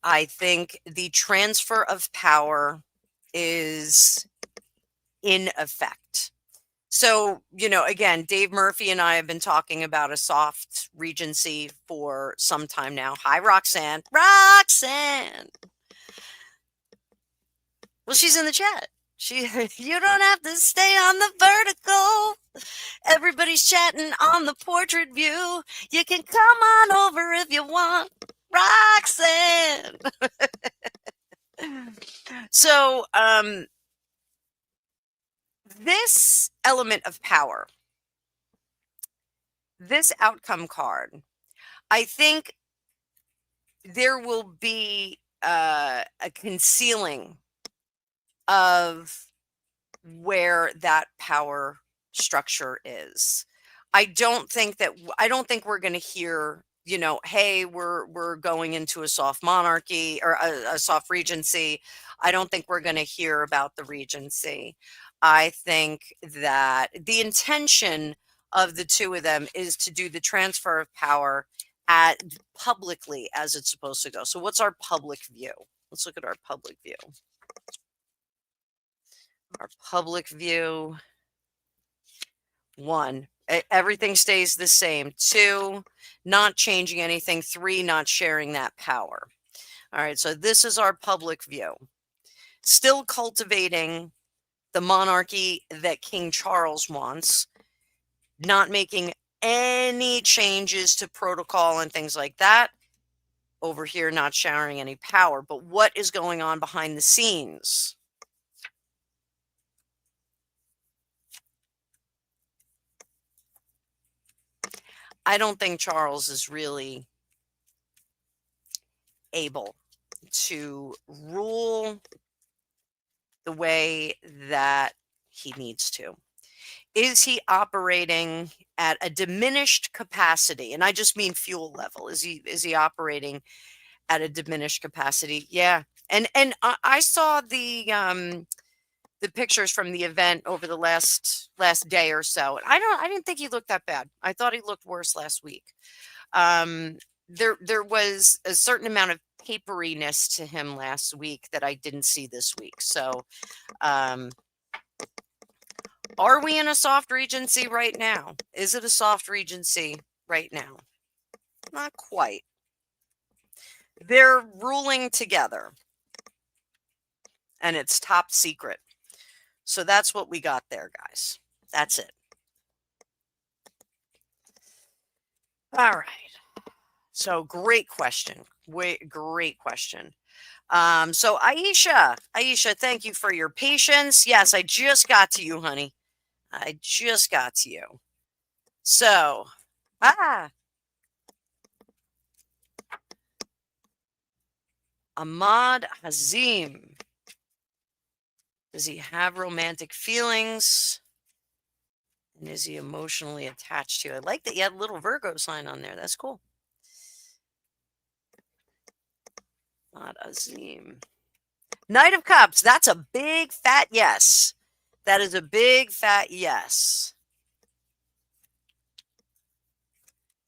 I think the transfer of power is in effect. So, again, Dave Murphy and I have been talking about a soft regency for some time now. Hi, Roxanne. Roxanne! Well, she's in the chat. You don't have to stay on the vertical. Everybody's chatting on the portrait view. You can come on over if you want. Roxanne! So, this element of power, this outcome card, I think there will be a concealing of where that power structure is. I don't think we're going to hear you know, hey, we're going into a soft monarchy or a soft regency. I don't think we're going to hear about the regency. I think that the intention of the two of them is to do the transfer of power at publicly as it's supposed to go. So what's our public view? Let's look at our public view. Our public view. 1, everything stays the same. 2, not changing anything. 3, not sharing that power. All right, so this is our public view. Still cultivating the monarchy that King Charles wants, not making any changes to protocol and things like that. Over here, not sharing any power. But what is going on behind the scenes? I don't think Charles is really able to rule the way that he needs to. Is he operating at a diminished capacity? And I just mean fuel level. Is he operating at a diminished capacity? Yeah. And I saw the pictures from the event over the last day or so. I didn't think he looked that bad. I thought he looked worse last week. There was a certain amount of paperiness to him last week that I didn't see this week. So are we in a soft regency right now? Is it a soft regency right now? Not quite. They're ruling together, and it's top secret. So that's what we got there, guys. That's it. All right. So great question. Great question. So Aisha, thank you for your patience. Yes, I just got to you, honey. I just got to you. So, Ahmad Hazim. Does he have romantic feelings? And is he emotionally attached to you? I like that you had a little Virgo sign on there. That's cool. Ahmad Hazim. Knight of Cups. That's a big fat yes. That is a big fat yes.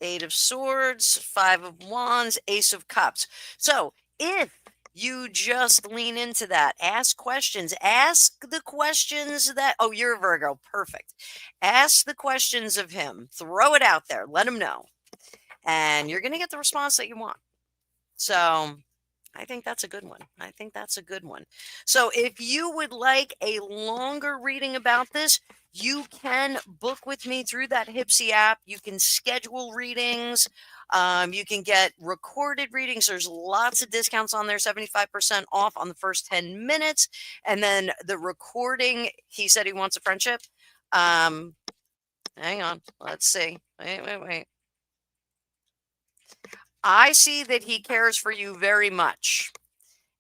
8 of Swords, 5 of Wands, Ace of Cups. So if you just lean into that, ask questions, ask the questions that, oh, you're a Virgo, perfect. Ask the questions of him, throw it out there, let him know. And you're going to get the response that you want. So I think that's a good one. I think that's a good one. So if you would like a longer reading about this, you can book with me through that Hypsee app. You can schedule readings. You can get recorded readings. There's lots of discounts on there, 75% off on the first 10 minutes. And then the recording, he said he wants a friendship. Hang on. Let's see. Wait. I see that he cares for you very much.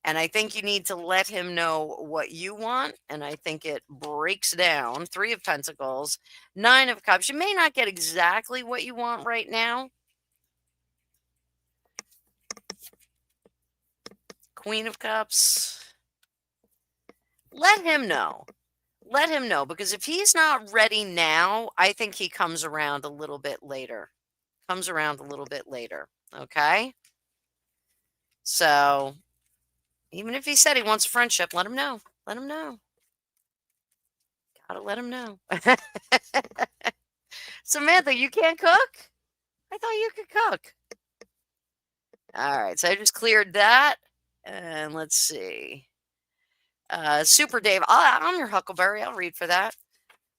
And I think you need to let him know what you want. And I think it breaks down. 3 of Pentacles, 9 of Cups. You may not get exactly what you want right now. Queen of Cups. Let him know. Let him know. Because if he's not ready now, I think he comes around a little bit later. Okay? So even if he said he wants a friendship, let him know. Let him know. Gotta let him know. Samantha, you can't cook? I thought you could cook. All right, so I just cleared that. And let's see. Super Dave, I'm your Huckleberry. I'll read for that.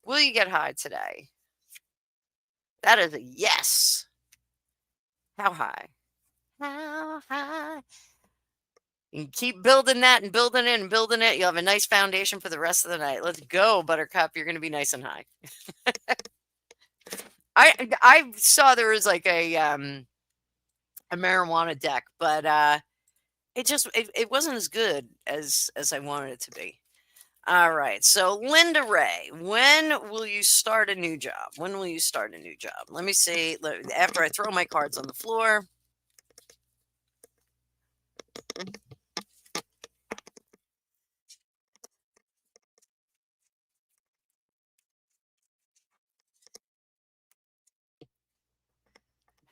Will you get high today? That is a yes. How high? How high? You can keep building that and building it and building it. You'll have a nice foundation for the rest of the night. Let's go, Buttercup. You're going to be nice and high. I saw there was like a marijuana deck, but it wasn't as good as I wanted it to be. All right. So, Linda Ray, when will you start a new job? When will you start a new job? Let me see. After I throw my cards on the floor.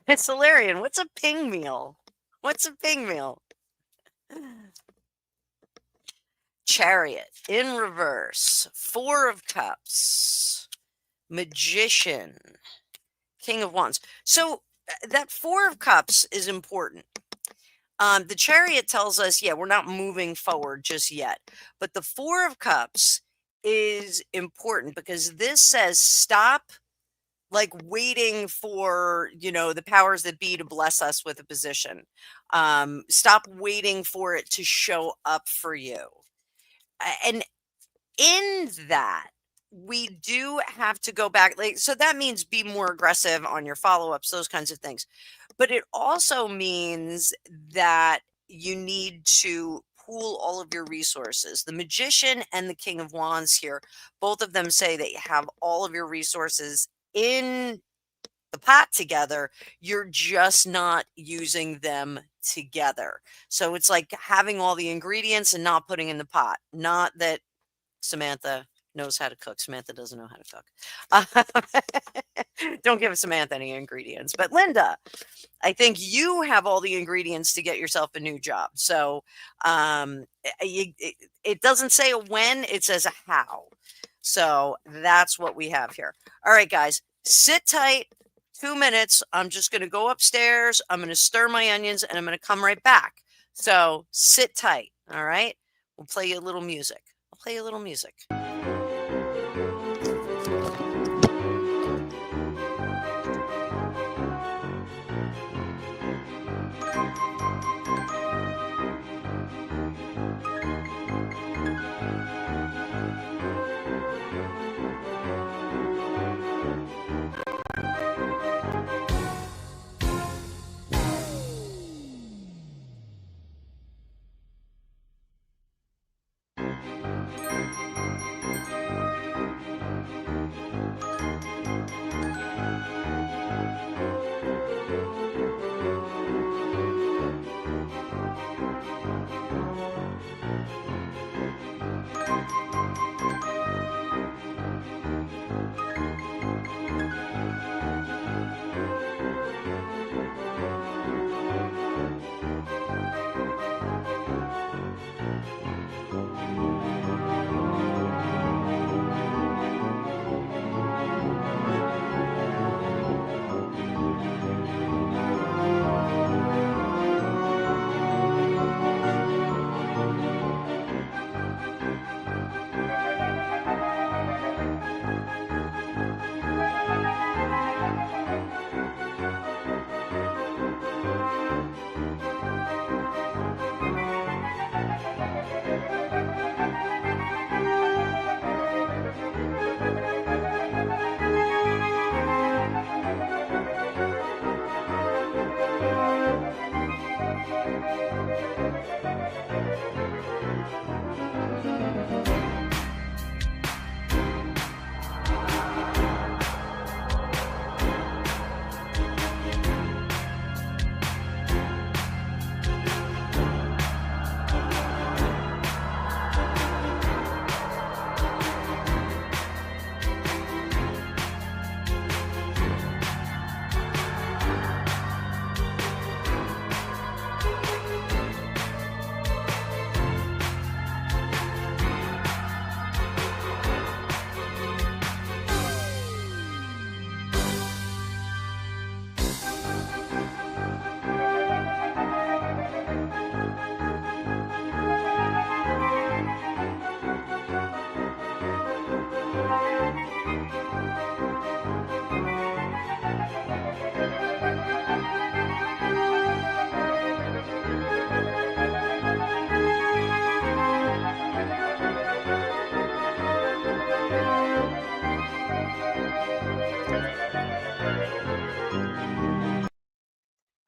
It's Solarian. What's a ping meal? What's a ping meal? Chariot in reverse. Four of Cups. Magician. King of Wands. So that Four of Cups is important. The Chariot tells us, yeah, we're not moving forward just yet. But the Four of Cups is important because this says stop like waiting for, the powers that be to bless us with a position. Stop waiting for it to show up for you. And in that, we do have to go back. Like, so that means be more aggressive on your follow-ups, those kinds of things. But it also means that you need to pool all of your resources. The Magician and the King of Wands here, both of them say that you have all of your resources in the pot together. You're just not using them together. So it's like having all the ingredients and not putting in the pot. Not that Samantha knows how to cook. Samantha doesn't know how to cook. Don't give Samantha any ingredients. But Linda, I think you have all the ingredients to get yourself a new job. So it doesn't say a when, it says a how. So that's what we have here. All right, guys, sit tight. 2 minutes. I'm just going to go upstairs. I'm going to stir my onions and I'm going to come right back. So sit tight. All right. We'll play you a little music. I'll play you a little music.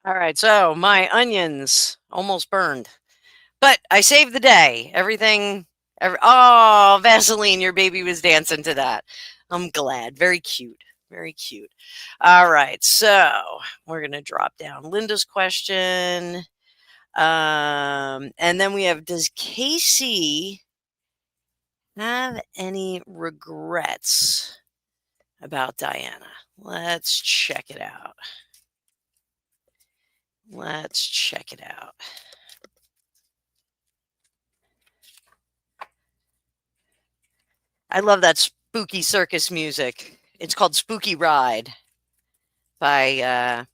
All right, so my onions almost burned, but I saved the day. Everything Oh, Vaseline, your baby was dancing to that. I'm glad. Very cute. Very cute. All right. So we're going to drop down Linda's question. And then we have, does Casey have any regrets about Diana? Let's check it out. Let's check it out. I love that spooky circus music. It's called Spooky Ride by,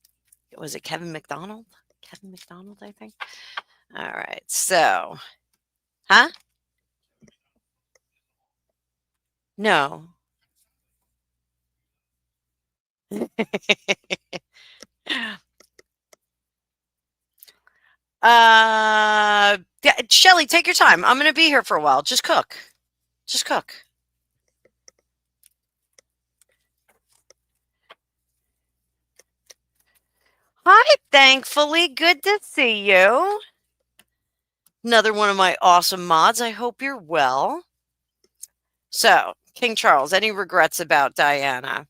was it Kevin McDonald? Kevin McDonald, I think. All right. So, huh? No. Yeah, Shelly, take your time. I'm going to be here for a while. Just cook. Just cook. Hi, thankfully. Good to see you. Another one of my awesome mods. I hope you're well. So, King Charles, any regrets about Diana?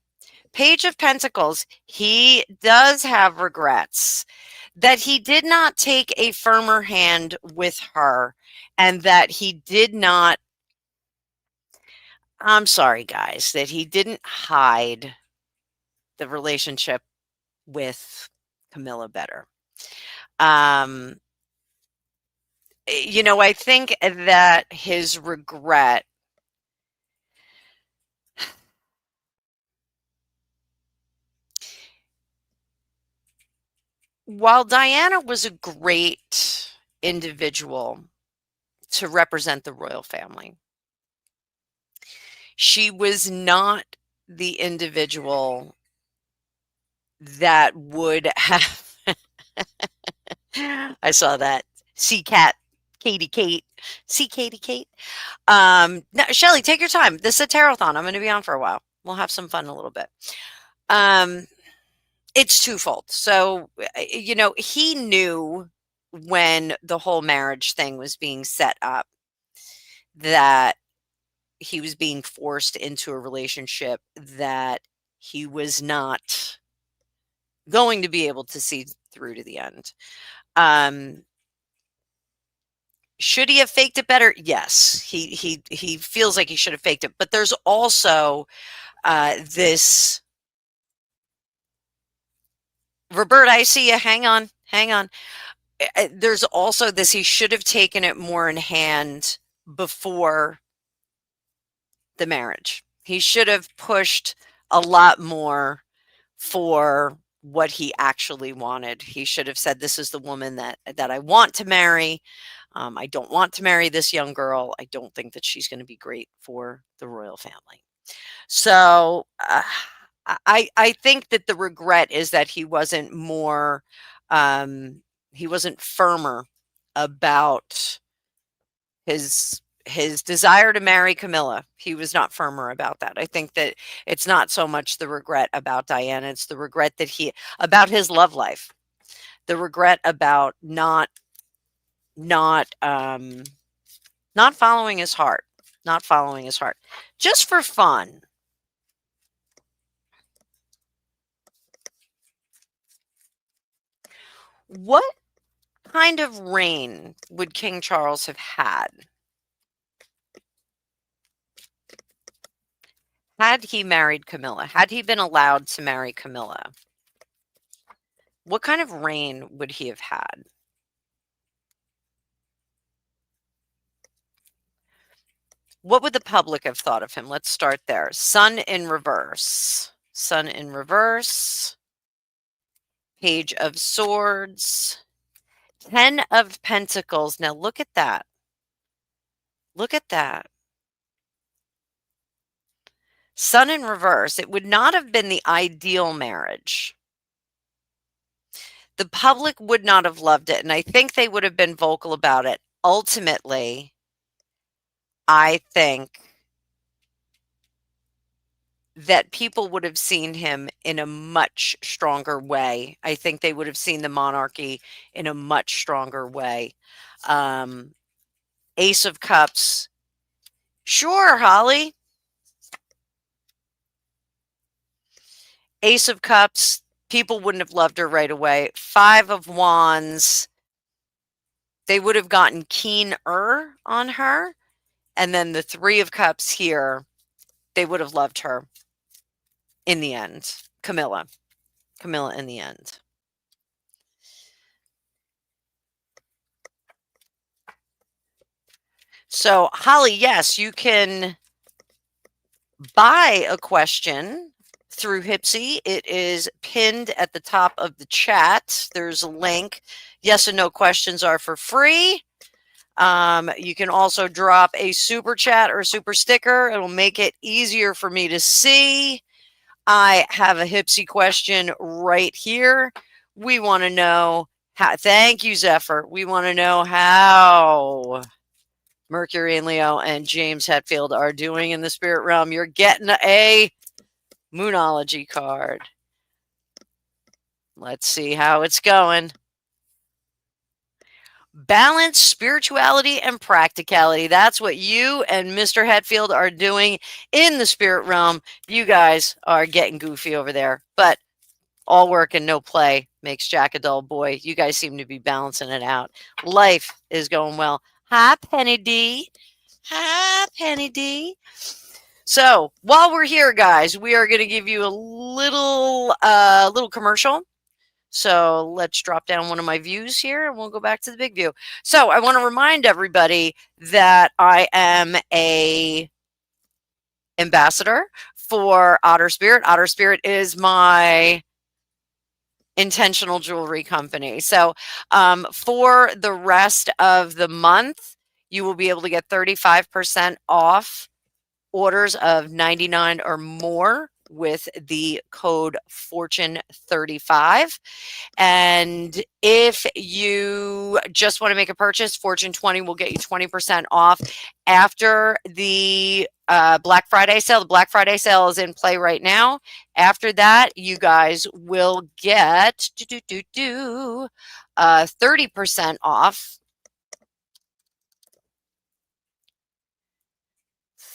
Page of Pentacles, he does have regrets that he did not take a firmer hand with her and that he did not, I'm sorry, guys, that he didn't hide the relationship with Camilla better. I think that his regret, while Diana was a great individual to represent the royal family, she was not the individual that would have. I saw that. See cat, Katie Kate. See Katie Kate. No, Shelly, take your time. This is a tarot-thon. I'm going to be on for a while. We'll have some fun a little bit. It's twofold. So, he knew when the whole marriage thing was being set up that he was being forced into a relationship that he was not going to be able to see through to the end. Should he have faked it better? Yes, he feels like he should have faked it. But there's also this. Robert, I see you. Hang on, hang on. There's also this. He should have taken it more in hand before the marriage. He should have pushed a lot more for what he actually wanted. He should have said, "This is the woman that I want to marry. I don't want to marry this young girl. I don't think that she's going to be great for the royal family." So I think that the regret is that he wasn't more, he wasn't firmer about his desire to marry Camilla. He was not firmer about that. I think that it's not so much the regret about Diana, it's the regret that about his love life. The regret about not following his heart. Not following his heart. Just for fun. What kind of reign would King Charles have had he married Camilla? Had he been allowed to marry Camilla? What kind of reign would he have had? What would the public have thought of him? Let's start there. Sun in reverse. Sun in reverse. Page of Swords. 10 of Pentacles. Now look at that. Look at that. Sun in reverse. It would not have been the ideal marriage. The public would not have loved it, and I think they would have been vocal about it. Ultimately, I think that people would have seen him in a much stronger way. I think they would have seen the monarchy in a much stronger way. Ace of Cups Sure, Holly. Ace of Cups, people wouldn't have loved her right away. Five of Wands, they would have gotten keener on her. And then the Three of Cups here, they would have loved her in the end. Camilla in the end. So, Holly, yes, you can buy a question through Hypsee. It is pinned at the top of the chat. There's a link. Yes and no questions are for free. You can also drop a super chat or super sticker. It'll make it easier for me to see. I have a Hypsee question right here. We want to know how. Thank you, Zephyr. We want to know how Mercury and Leo and James Hetfield are doing in the spirit realm. You're getting a Moonology card. Let's see how it's going. Balance, spirituality, and practicality. That's what you and Mr. Hetfield are doing in the spirit realm. You guys are getting goofy over there, but all work and no play makes Jack a dull boy. You guys seem to be balancing it out. Life is going well. Hi, Penny D. Hi, Penny D. So while we're here, guys, we are going to give you a little commercial. So let's drop down one of my views here and we'll go back to the big view. So I want to remind everybody that I am a ambassador for Otter Spirit. Otter Spirit is my intentional jewelry company. So for the rest of the month, you will be able to get 35% off orders of 99 or more with the code Fortune35. And if you just want to make a purchase, Fortune 20 will get you 20% off after the Black Friday sale. The Black Friday sale is in play right now. After that, you guys will get 30% off.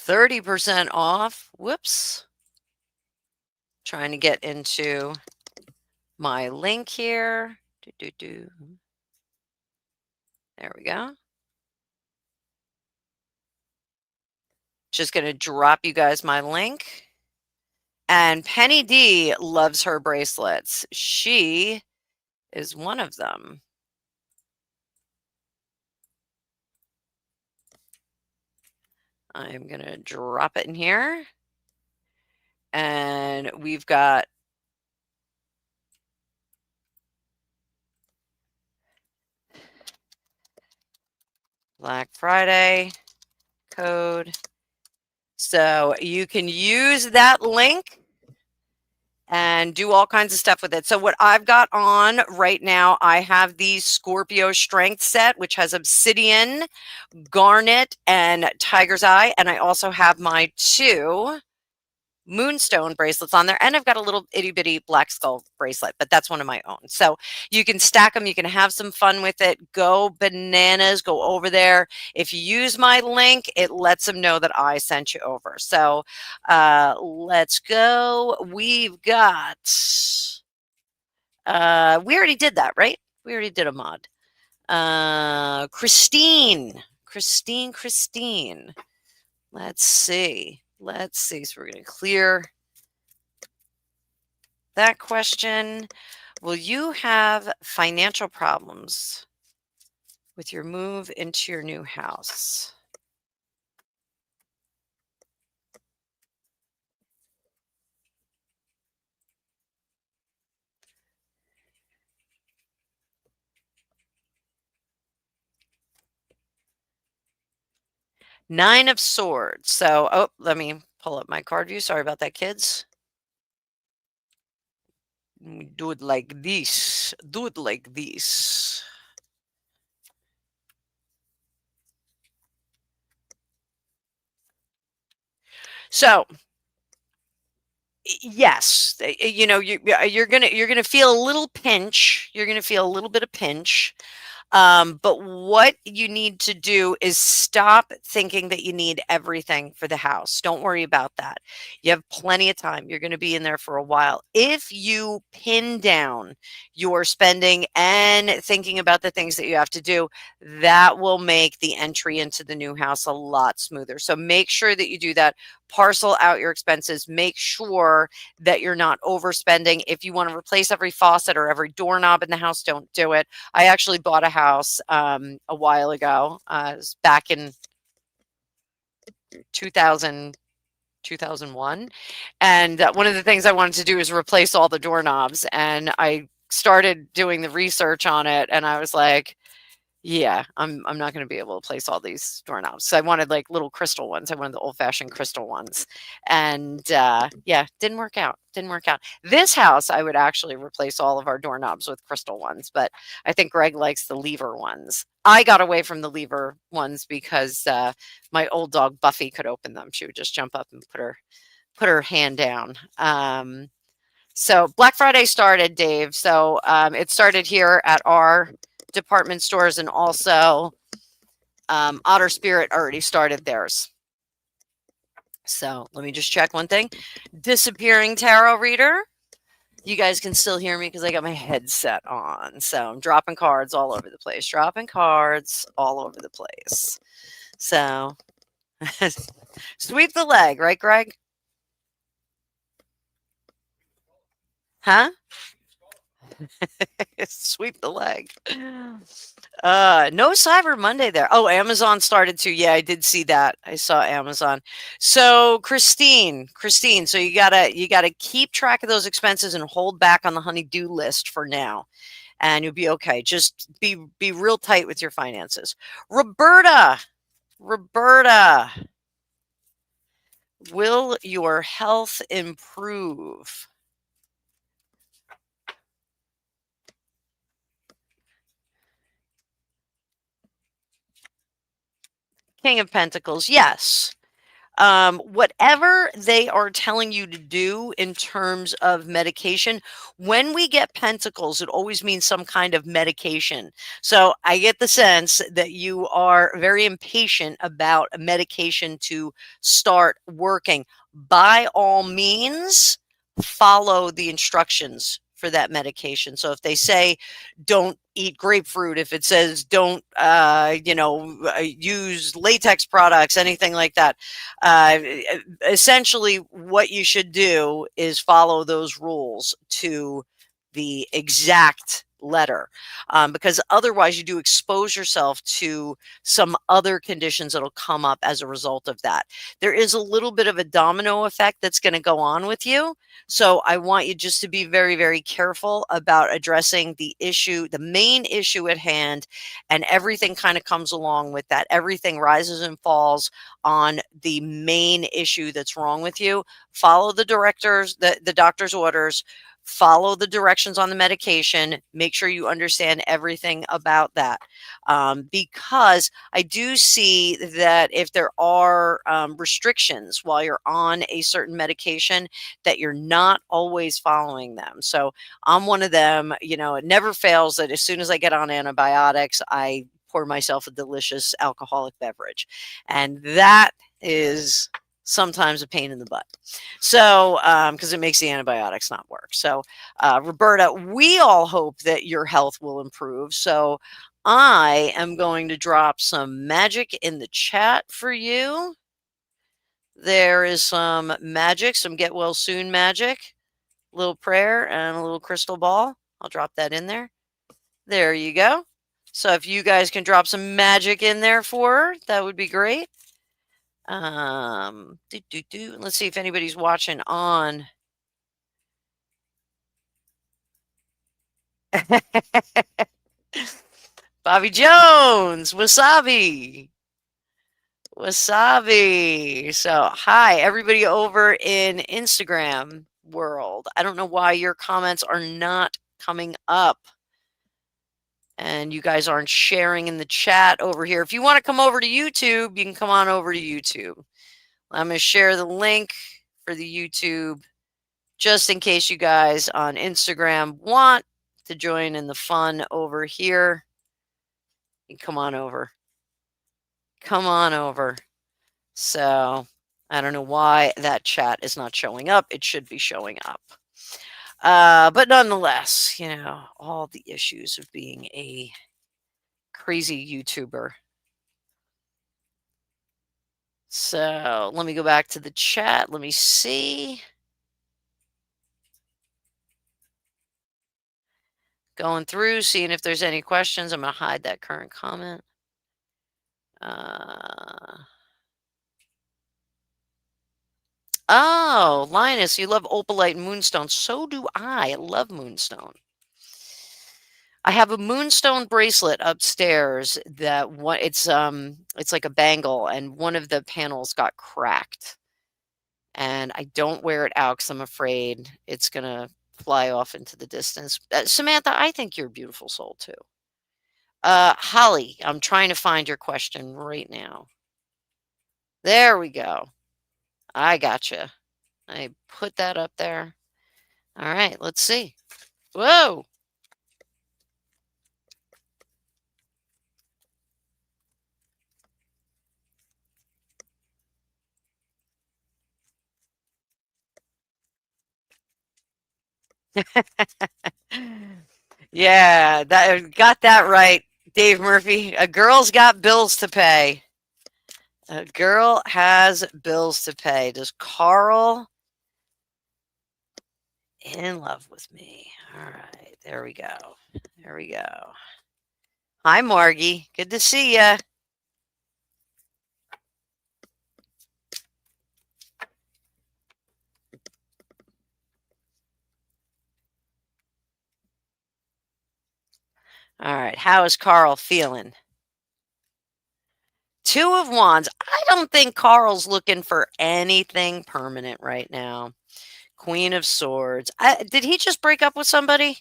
30% off. Whoops. Trying to get into my link here. There we go. Just going to drop you guys my link. And Penny D loves her bracelets. She is one of them. I'm going to drop it in here. And we've got Black Friday code. So you can use that link and do all kinds of stuff with it. So what I've got on right now, I have the Scorpio Strength set, which has obsidian, garnet, and tiger's eye. And I also have my 2 moonstone bracelets on there, and I've got a little itty bitty black skull bracelet, but that's one of my own. So you can stack them, you can have some fun with it, go bananas, go over there. If you use my link, it lets them know that I sent you over. So let's go. We've got we already did that, right? We already did a mod. Christine. Let's see. So we're going to clear that question. Will you have financial problems with your move into your new house? Nine of Swords. So, let me pull up my card view. Sorry about that, kids. Do it like this. So, yes, you know, you're gonna feel a little pinch. You're gonna feel a little bit of pinch. But what you need to do is stop thinking that you need everything for the house. Don't worry about that. You have plenty of time. You're going to be in there for a while. If you pin down your spending and thinking about the things that you have to do, that will make the entry into the new house a lot smoother. So make sure that you do that. Parcel out your expenses. Make sure that you're not overspending. If you want to replace every faucet or every doorknob in the house, don't do it. I actually bought a house a while ago. It was back in 2000, 2001. And one of the things I wanted to do is replace all the doorknobs. And I started doing the research on it. And I was like, yeah, I'm not going to be able to place all these doorknobs. So I wanted like little crystal ones. I wanted the old-fashioned crystal ones. And yeah, didn't work out. Didn't work out. This house, I would actually replace all of our doorknobs with crystal ones, but I think Greg likes the lever ones. I got away from the lever ones because my old dog Buffy could open them. She would just jump up and put her hand down. So Black Friday started, Dave. So it started here at our department stores, and also Otter Spirit already started theirs. So let me just check one thing. Disappearing tarot reader. You guys can still hear me because I got my headset on. So I'm dropping cards all over the place. Dropping cards all over the place. So sweep the leg, right, Greg? Huh? Sweep the leg. No Cyber Monday there. Oh, Amazon started to. Yeah, I did see that. I saw Amazon. So Christine, so you gotta keep track of those expenses and hold back on the honey-do list for now, and you'll be okay. Just be real tight with your finances. Roberta, will your health improve? King of Pentacles, yes. Whatever they are telling you to do in terms of medication, when we get pentacles, it always means some kind of medication. So I get the sense that you are very impatient about a medication to start working. By all means, follow the instructions for that medication. So if they say don't eat grapefruit, if it says don't use latex products, anything like that, essentially what you should do is follow those rules to the exact letter, because otherwise you do expose yourself to some other conditions that'll come up as a result of that. There is a little bit of a domino effect that's going to go on with you. So I want you just to be very, very careful about addressing the issue, the main issue at hand, and everything kind of comes along with that. Everything rises and falls on the main issue that's wrong with you. Follow the the doctor's orders. Follow the directions on the medication. Make sure you understand everything about that, because I do see that if there are restrictions while you're on a certain medication, that you're not always following them. So I'm one of them. It never fails that as soon as I get on antibiotics, I pour myself a delicious alcoholic beverage, and that is sometimes a pain in the butt. So, because it makes the antibiotics not work. So, Roberta, we all hope that your health will improve. So, I am going to drop some magic in the chat for you. There is some magic, some get well soon magic, a little prayer, and a little crystal ball. I'll drop that in there. There you go. So, if you guys can drop some magic in there for her, that would be great. Let's see if anybody's watching on. Bobby Jones, wasabi. Wasabi. So, hi, everybody over in Instagram world. I don't know why your comments are not coming up and you guys aren't sharing in the chat over here. If you want to come over to YouTube, you can come on over to YouTube. I'm going to share the link for the YouTube just in case you guys on Instagram want to join in the fun over here. Come on over. Come on over. So I don't know why that chat is not showing up. It should be showing up. But nonetheless, all the issues of being a crazy YouTuber. So let me go back to the chat. Let me see. Going through, seeing if there's any questions. I'm going to hide that current comment. Oh, Linus, you love opalite and moonstone. So do I. I love moonstone. I have a moonstone bracelet upstairs that it's like a bangle, and one of the panels got cracked. And I don't wear it out because I'm afraid it's gonna fly off into the distance. Samantha, I think you're a beautiful soul too. Holly, I'm trying to find your question right now. There we go. I gotcha. I put that up there. All right, let's see. Whoa. Yeah, that got that right, Dave Murphy. A girl's got bills to pay. A girl has bills to pay. Does Carl in love with me? All right, there we go. There we go. Hi, Margie. Good to see ya. All right, how is Carl feeling? Two of Wands. I don't think Carl's looking for anything permanent right now. Queen of Swords. Did he just break up with somebody?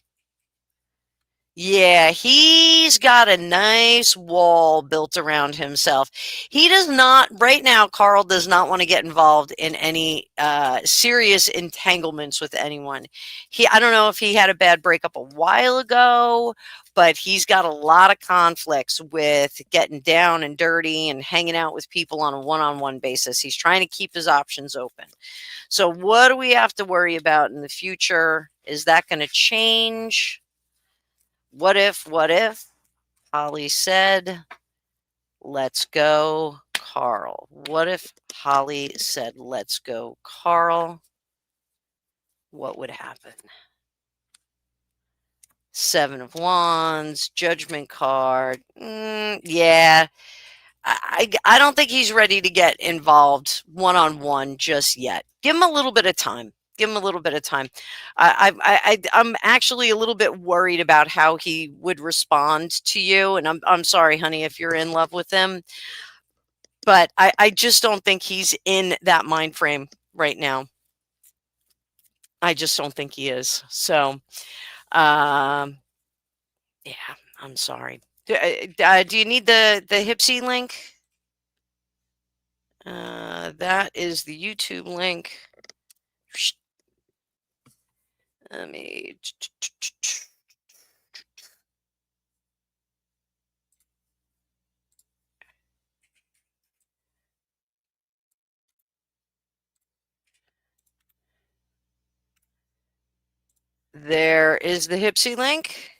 Yeah, he's got a nice wall built around himself. He does not, right now, Carl does not want to get involved in any serious entanglements with anyone. I don't know if he had a bad breakup a while ago, but he's got a lot of conflicts with getting down and dirty and hanging out with people on a one-on-one basis. He's trying to keep his options open. So what do we have to worry about in the future? Is that going to change? What if Holly said, let's go, Carl? What if Holly said, let's go, Carl? What would happen? Seven of Wands, Judgment card. Yeah. I don't think he's ready to get involved one-on-one just yet. Give him a little bit of time. Give him a little bit of time. I'm actually a little bit worried about how he would respond to you, and I'm sorry, honey, if you're in love with him, but I just don't think he's in that mind frame right now. I just don't think he is. So, yeah, I'm sorry. Do you need the Hypsee link? That is the YouTube link. Let me. There is the Hypsee link.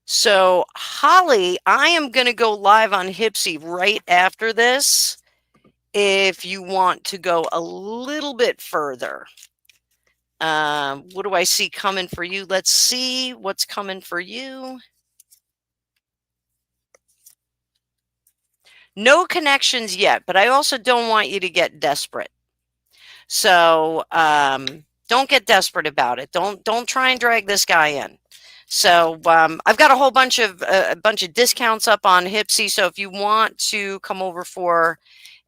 So, Holly, I am going to go live on Hypsee right after this if you want to go a little bit further. What do I see coming for you? Let's see what's coming for you. No connections yet, but I also don't want you to get desperate. So don't get desperate about it. Don't try and drag this guy in. So I've got a bunch of discounts up on Hypsee. So if you want to come over for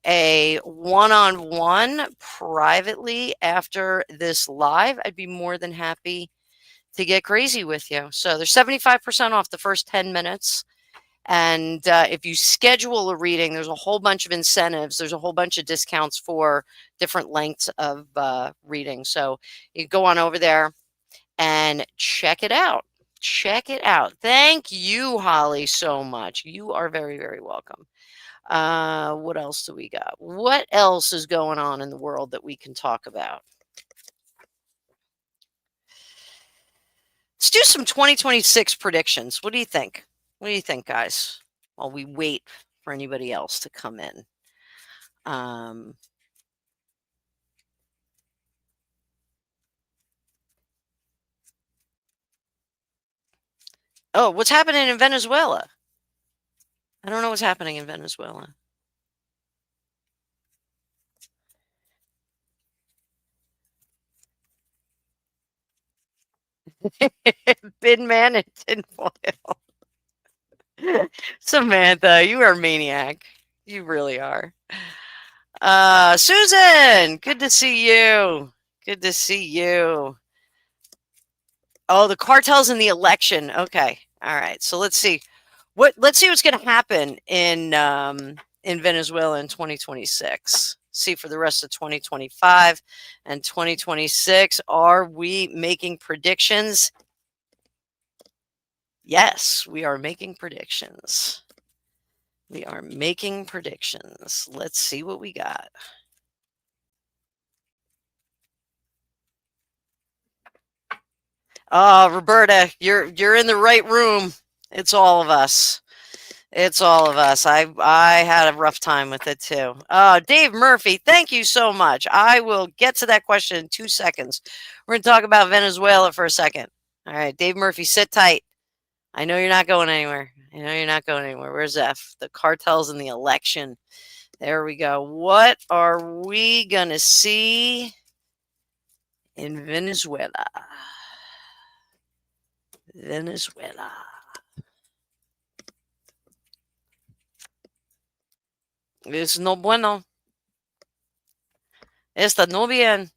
a one-on-one privately after this live, I'd be more than happy to get crazy with you. So there's 75% off the first 10 minutes. And if you schedule a reading, there's a whole bunch of incentives. There's a whole bunch of discounts for different lengths of reading. So you go on over there and check it out. Check it out. Thank you, Holly, so much. You are very, very welcome. What else do we got? What else is going on in the world that we can talk about? Let's do some 2026 predictions. What do you think? What do you think, guys? While we wait for anybody else to come in. Oh, what's happening in Venezuela? I don't know what's happening in Venezuela. Bin man and tinfoil. Samantha, you are a maniac. You really are. Susan, good to see you. Good to see you. Oh, the cartels in the election. Okay. All right. So let's see. Let's see what's going to happen in Venezuela in 2026. See for the rest of 2025 and 2026. Are we making predictions? Yes, we are making predictions. We are making predictions. Let's see what we got. Roberta, you're in the right room. It's all of us. It's all of us. I had a rough time with it too. Dave Murphy, thank you so much. I will get to that question in 2 seconds. We're going to talk about Venezuela for a second. All right, Dave Murphy, sit tight. I know you're not going anywhere. I know you're not going anywhere. Where's F? The cartels in the election. There we go. What are we going to see in Venezuela? Venezuela. Es no bueno. Esta no bien.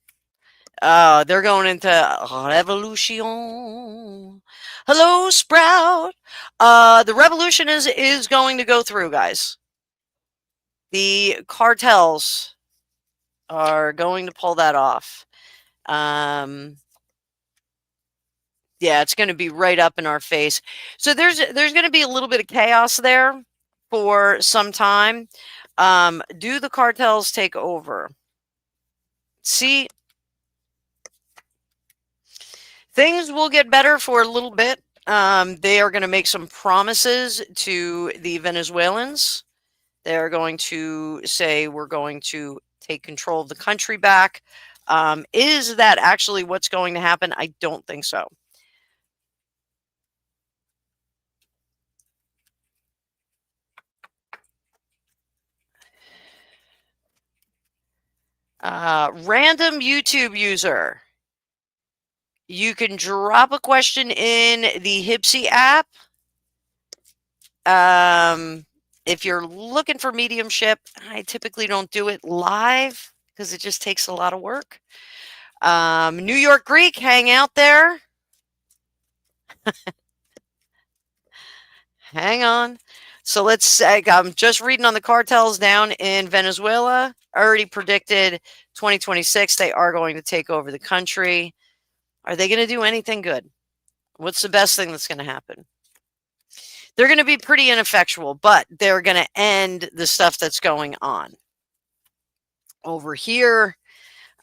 They're going into revolution. Hello, Sprout. The revolution is going to go through, guys. The cartels are going to pull that off. Yeah, it's going to be right up in our face. So there's going to be a little bit of chaos there for some time. Do the cartels take over? See, things will get better for a little bit. They are going to make some promises to the Venezuelans. They're going to say, we're going to take control of the country back. Is that actually what's going to happen? I don't think so. Random YouTube user. You can drop a question in the Hypsee app. If you're looking for mediumship, I typically don't do it live because it just takes a lot of work. New York Greek, hang out there. Hang on. So let's say I'm just reading on the cartels down in Venezuela. Already predicted 2026, they are going to take over the country. Are they going to do anything good? What's the best thing that's going to happen? They're going to be pretty ineffectual, but they're going to end the stuff that's going on. Over here,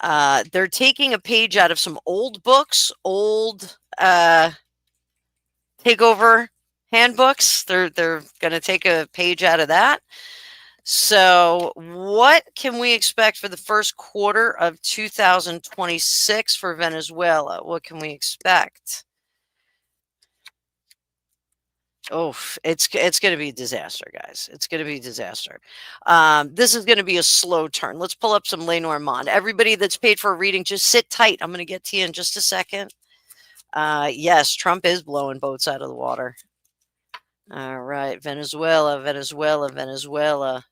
they're taking a page out of some old books, old takeover handbooks. They're going to take a page out of that. So what can we expect for the first quarter of 2026 for Venezuela? What can we expect? Oh, it's going to be a disaster, guys. It's going to be a disaster. This is going to be a slow turn. Let's pull up some Lenormand. Everybody that's paid for a reading, just sit tight. I'm going to get to you in just a second. Yes, Trump is blowing boats out of the water. All right, Venezuela, Venezuela, Venezuela,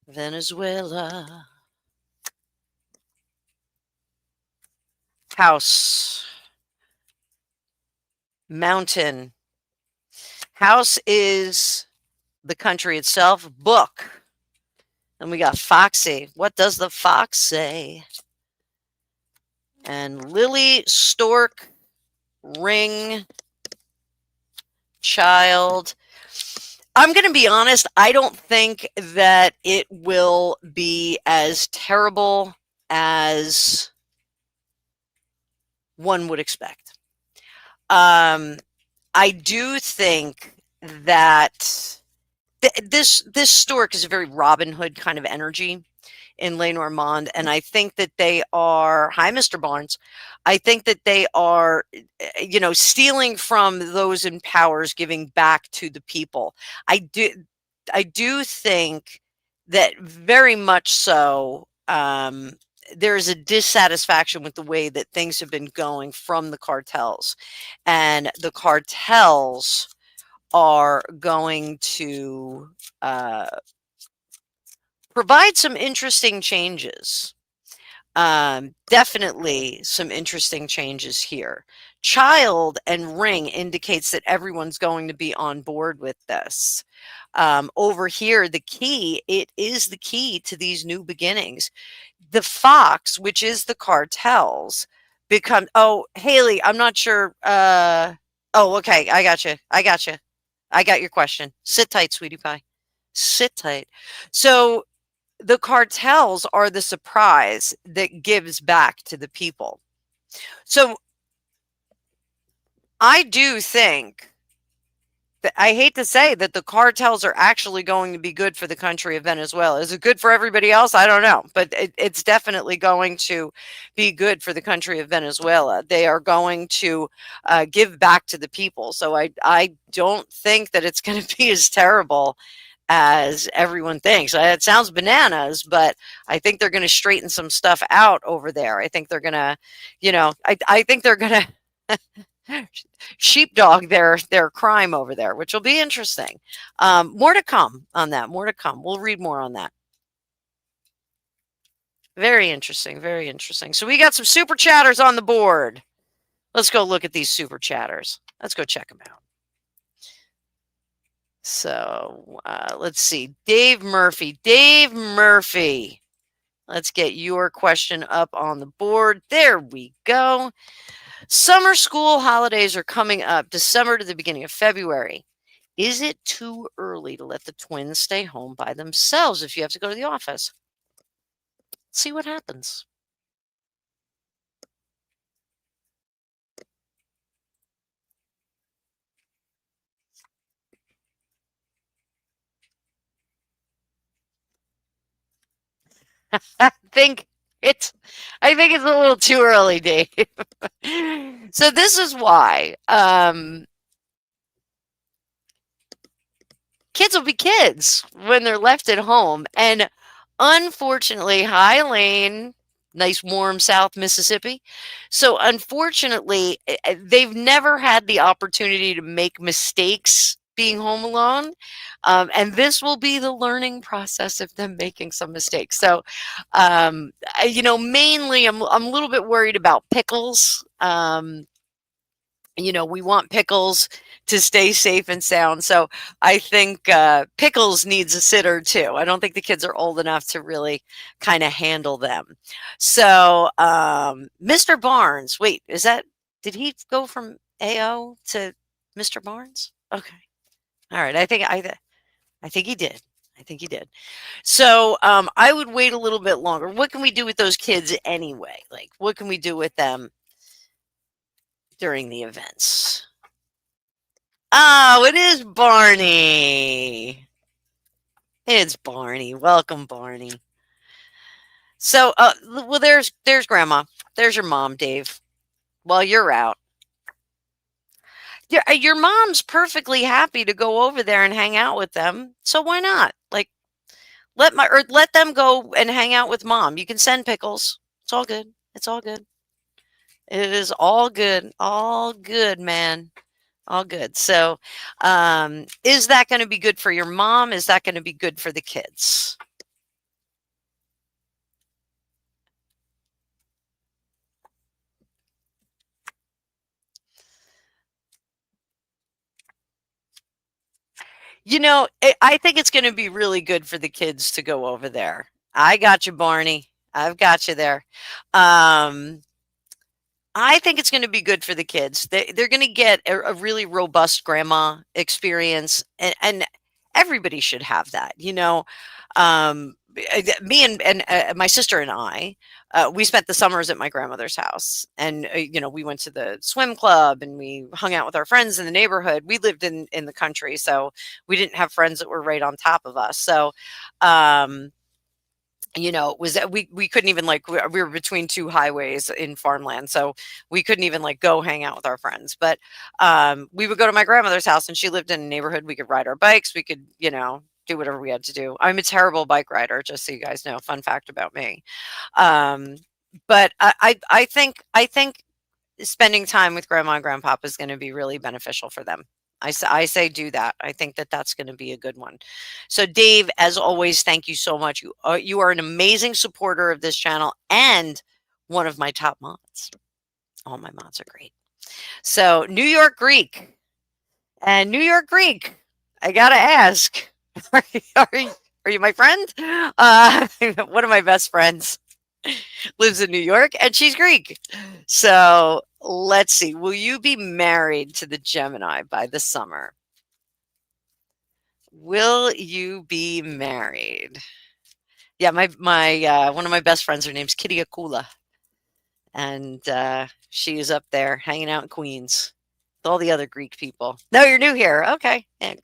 Venezuela. House. Mountain. House is the country itself, book. And we got Foxy. What does the fox say? And Lily, stork, ring, child. I'm going to be honest. I don't think that it will be as terrible as one would expect. I do think that this stork is a very Robin Hood kind of energy in Lenormand, and I think that they are, hi, Mr. Barnes. I think that they are, stealing from those in powers, giving back to the people. I do, I do think that very much so. There is a dissatisfaction with the way that things have been going from the cartels, and the cartels are going to provide some interesting changes. Definitely some interesting changes here. Child and ring indicates that everyone's going to be on board with this. Over here, the key, it is the key to these new beginnings. The fox, which is the cartels, oh, Haley, I'm not sure. Oh, okay. I got you. I got you. I got your question. Sit tight, sweetie pie. Sit tight. So the cartels are the surprise that gives back to the people. So I do think that, I hate to say that, the cartels are actually going to be good for the country of Venezuela. Is it good for everybody else? I don't know, but it's definitely going to be good for the country of Venezuela. They are going to give back to the people. So I don't think that it's going to be as terrible as everyone thinks. It sounds bananas, but I think they're going to straighten some stuff out over there. I think they're going to, I think they're going to sheepdog their crime over there, which will be interesting. More to come on that. More to come. We'll read more on that. Very interesting. Very interesting. So we got some super chatters on the board. Let's go look at these super chatters. Let's go check them out. So let's see. Dave Murphy. Dave Murphy. Let's get your question up on the board. There we go. Summer school holidays are coming up, December to the beginning of February. Is it too early to let the twins stay home by themselves if you have to go to the office? Let's see what happens. I think I think it's a little too early, Dave. So this is why. Kids will be kids when they're left at home. And unfortunately, hi, Lane, nice warm South Mississippi. So unfortunately, they've never had the opportunity to make mistakes being home alone. And this will be the learning process of them making some mistakes. So, mainly I'm a little bit worried about Pickles. We want Pickles to stay safe and sound. So I think Pickles needs a sitter too. I don't think the kids are old enough to really kind of handle them. So Mr. Barnes, wait, did he go from AO to Mr. Barnes? Okay. All right. I think he did. I think he did. So I would wait a little bit longer. What can we do with those kids anyway? Like, what can we do with them during the events? Oh, it is Barney. It's Barney. Welcome, Barney. So, well, there's Grandma. There's your mom, Dave. While you're out, your mom's perfectly happy to go over there and hang out with them. So why not? Like, let them go and hang out with mom. You can send Pickles. It's all good. It's all good. It is all good. All good, man. All good. So, is that going to be good for your mom? Is that going to be good for the kids? I think it's going to be really good for the kids to go over there. I got you, Barney. I've got you there. Um, I think it's going to be good for the kids. They're going to get a really robust grandma experience, and everybody should have that. Me and my sister and I, we spent the summers at my grandmother's house, and we went to the swim club and we hung out with our friends in the neighborhood. We lived in the country, so we didn't have friends that were right on top of us. So. It was we couldn't even we were between two highways in farmland, so we couldn't even go hang out with our friends. But we would go to my grandmother's house, and she lived in a neighborhood. We could ride our bikes. We could do whatever we had to do. I'm a terrible bike rider, just so you guys know. Fun fact about me. Um, but I think spending time with grandma and grandpapa is going to be really beneficial for them. I say do that. I think that that's going to be a good one. So Dave, as always, thank you so much. You are an amazing supporter of this channel and one of my top mods. All my mods are great. So New York Greek and New York Greek, I gotta ask, are you my friend? One of my best friends lives in New York, and she's Greek. So let's see. Will you be married to the Gemini by the summer? Will you be married? Yeah, my one of my best friends, her name's Kitty Akula, and she is up there hanging out in Queens with all the other Greek people. No, you're new here. Okay. Yeah,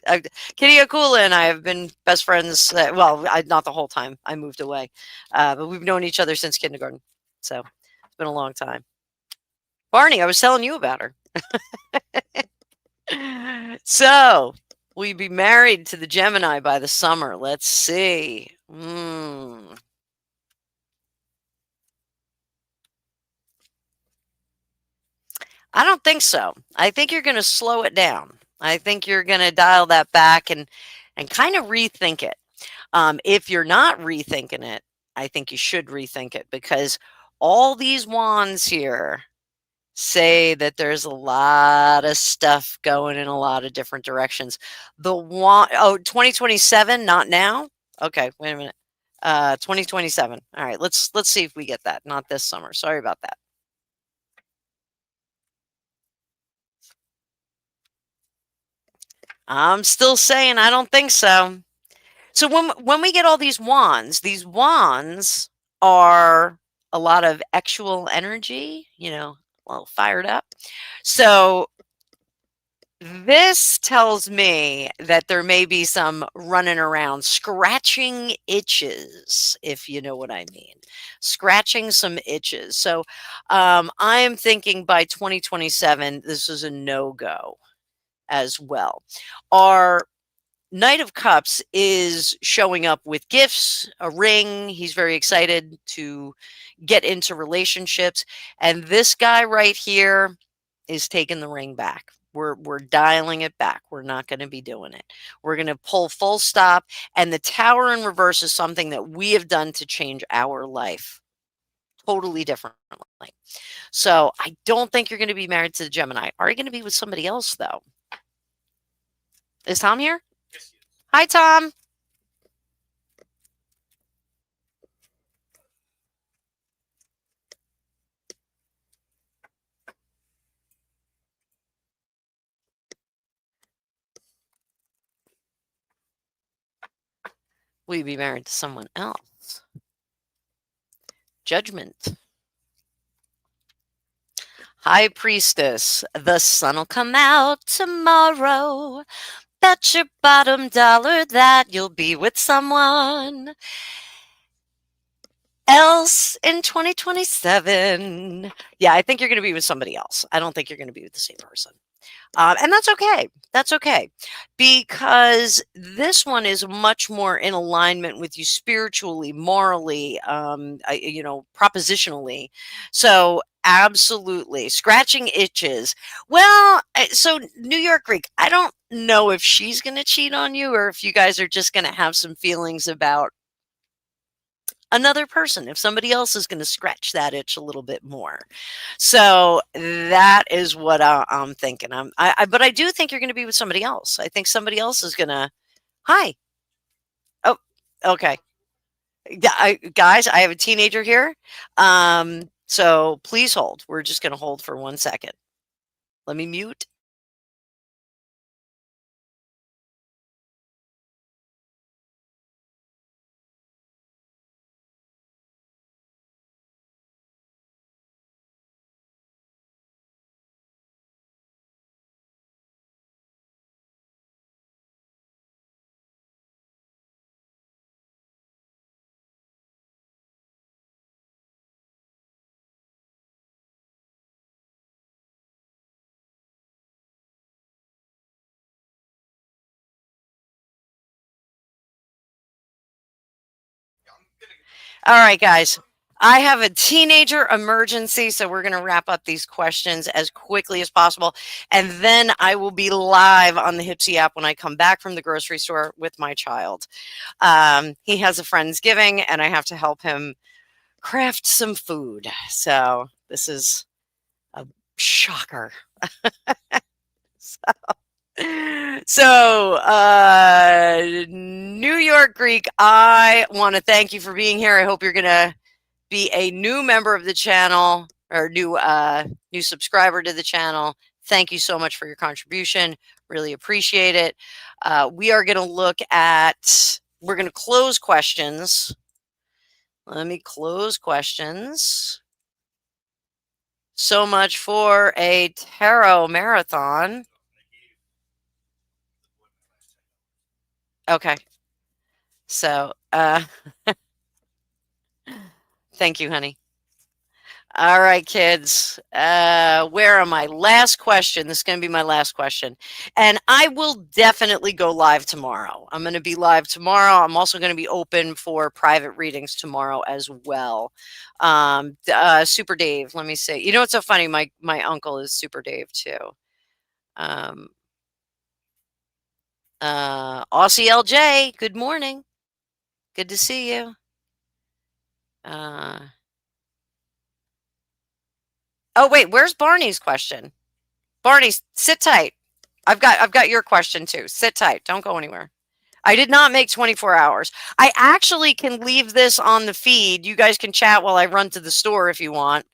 Kitty Akula and I have been best friends. Not the whole time. I moved away, but we've known each other since kindergarten. So it's been a long time. Barney, I was telling you about her. So, will you be married to the Gemini by the summer? Let's see. I don't think so. I think you're going to slow it down. I think you're going to dial that back and kind of rethink it. If you're not rethinking it, I think you should rethink it, because all these wands here say that there's a lot of stuff going in a lot of different directions. The wand, 2027, not now. Okay, wait a minute. 2027. All right, let's see if we get that. Not this summer. Sorry about that. I'm still saying I don't think so. So when we get all these wands are a lot of actual energy, a little fired up. So this tells me that there may be some running around, scratching itches, if you know what I mean. Scratching some itches. So I'm thinking by 2027, this is a no-go as well. Our Knight of Cups is showing up with gifts, a ring. He's very excited to get into relationships. And this guy right here is taking the ring back. We're dialing it back. We're not going to be doing it. We're going to pull full stop. And the Tower in reverse is something that we have done to change our life totally differently. So I don't think you're going to be married to the Gemini. Are you going to be with somebody else, though? Is Tom here? Yes. Hi, Tom. Will you be married to someone else? Judgment. High Priestess. The sun will come out tomorrow. Bet your bottom dollar that you'll be with someone else in 2027. Yeah, I think you're going to be with somebody else. I don't think you're going to be with the same person. And that's okay. That's okay. Because this one is much more in alignment with you spiritually, morally, propositionally. So absolutely. Scratching itches. Well, so New York Greek, I don't know if she's going to cheat on you or if you guys are just going to have some feelings about another person, if somebody else is going to scratch that itch a little bit more. So that is what I'm thinking. But I do think you're going to be with somebody else. I think somebody else is going to Hi. Oh, okay. Guys, I have a teenager here. So please hold. We're just going to hold for 1 second. Let me mute. All right, guys. I have a teenager emergency, so we're going to wrap up these questions as quickly as possible. And then I will be live on the Hypsee app when I come back from the grocery store with my child. He has a Friendsgiving, and I have to help him craft some food. So this is a shocker. So, New York Greek, I want to thank you for being here. I hope you're going to be a new member of the channel or new subscriber to the channel. Thank you so much for your contribution. Really appreciate it. We are going to we're going to close questions. Let me close questions. So much for a tarot marathon. Okay. So, thank you, honey. All right, kids. Where am I? Last question. This is going to be my last question. And I will definitely go live tomorrow. I'm going to be live tomorrow. I'm also going to be open for private readings tomorrow as well. Super Dave, let me see. You know what's so funny? My uncle is Super Dave too. Aussie LJ, good morning. Good to see you. Oh wait, where's Barney's question? Barney, sit tight. I've got your question too. Sit tight. Don't go anywhere. I did not make 24 hours. I actually can leave this on the feed. You guys can chat while I run to the store if you want.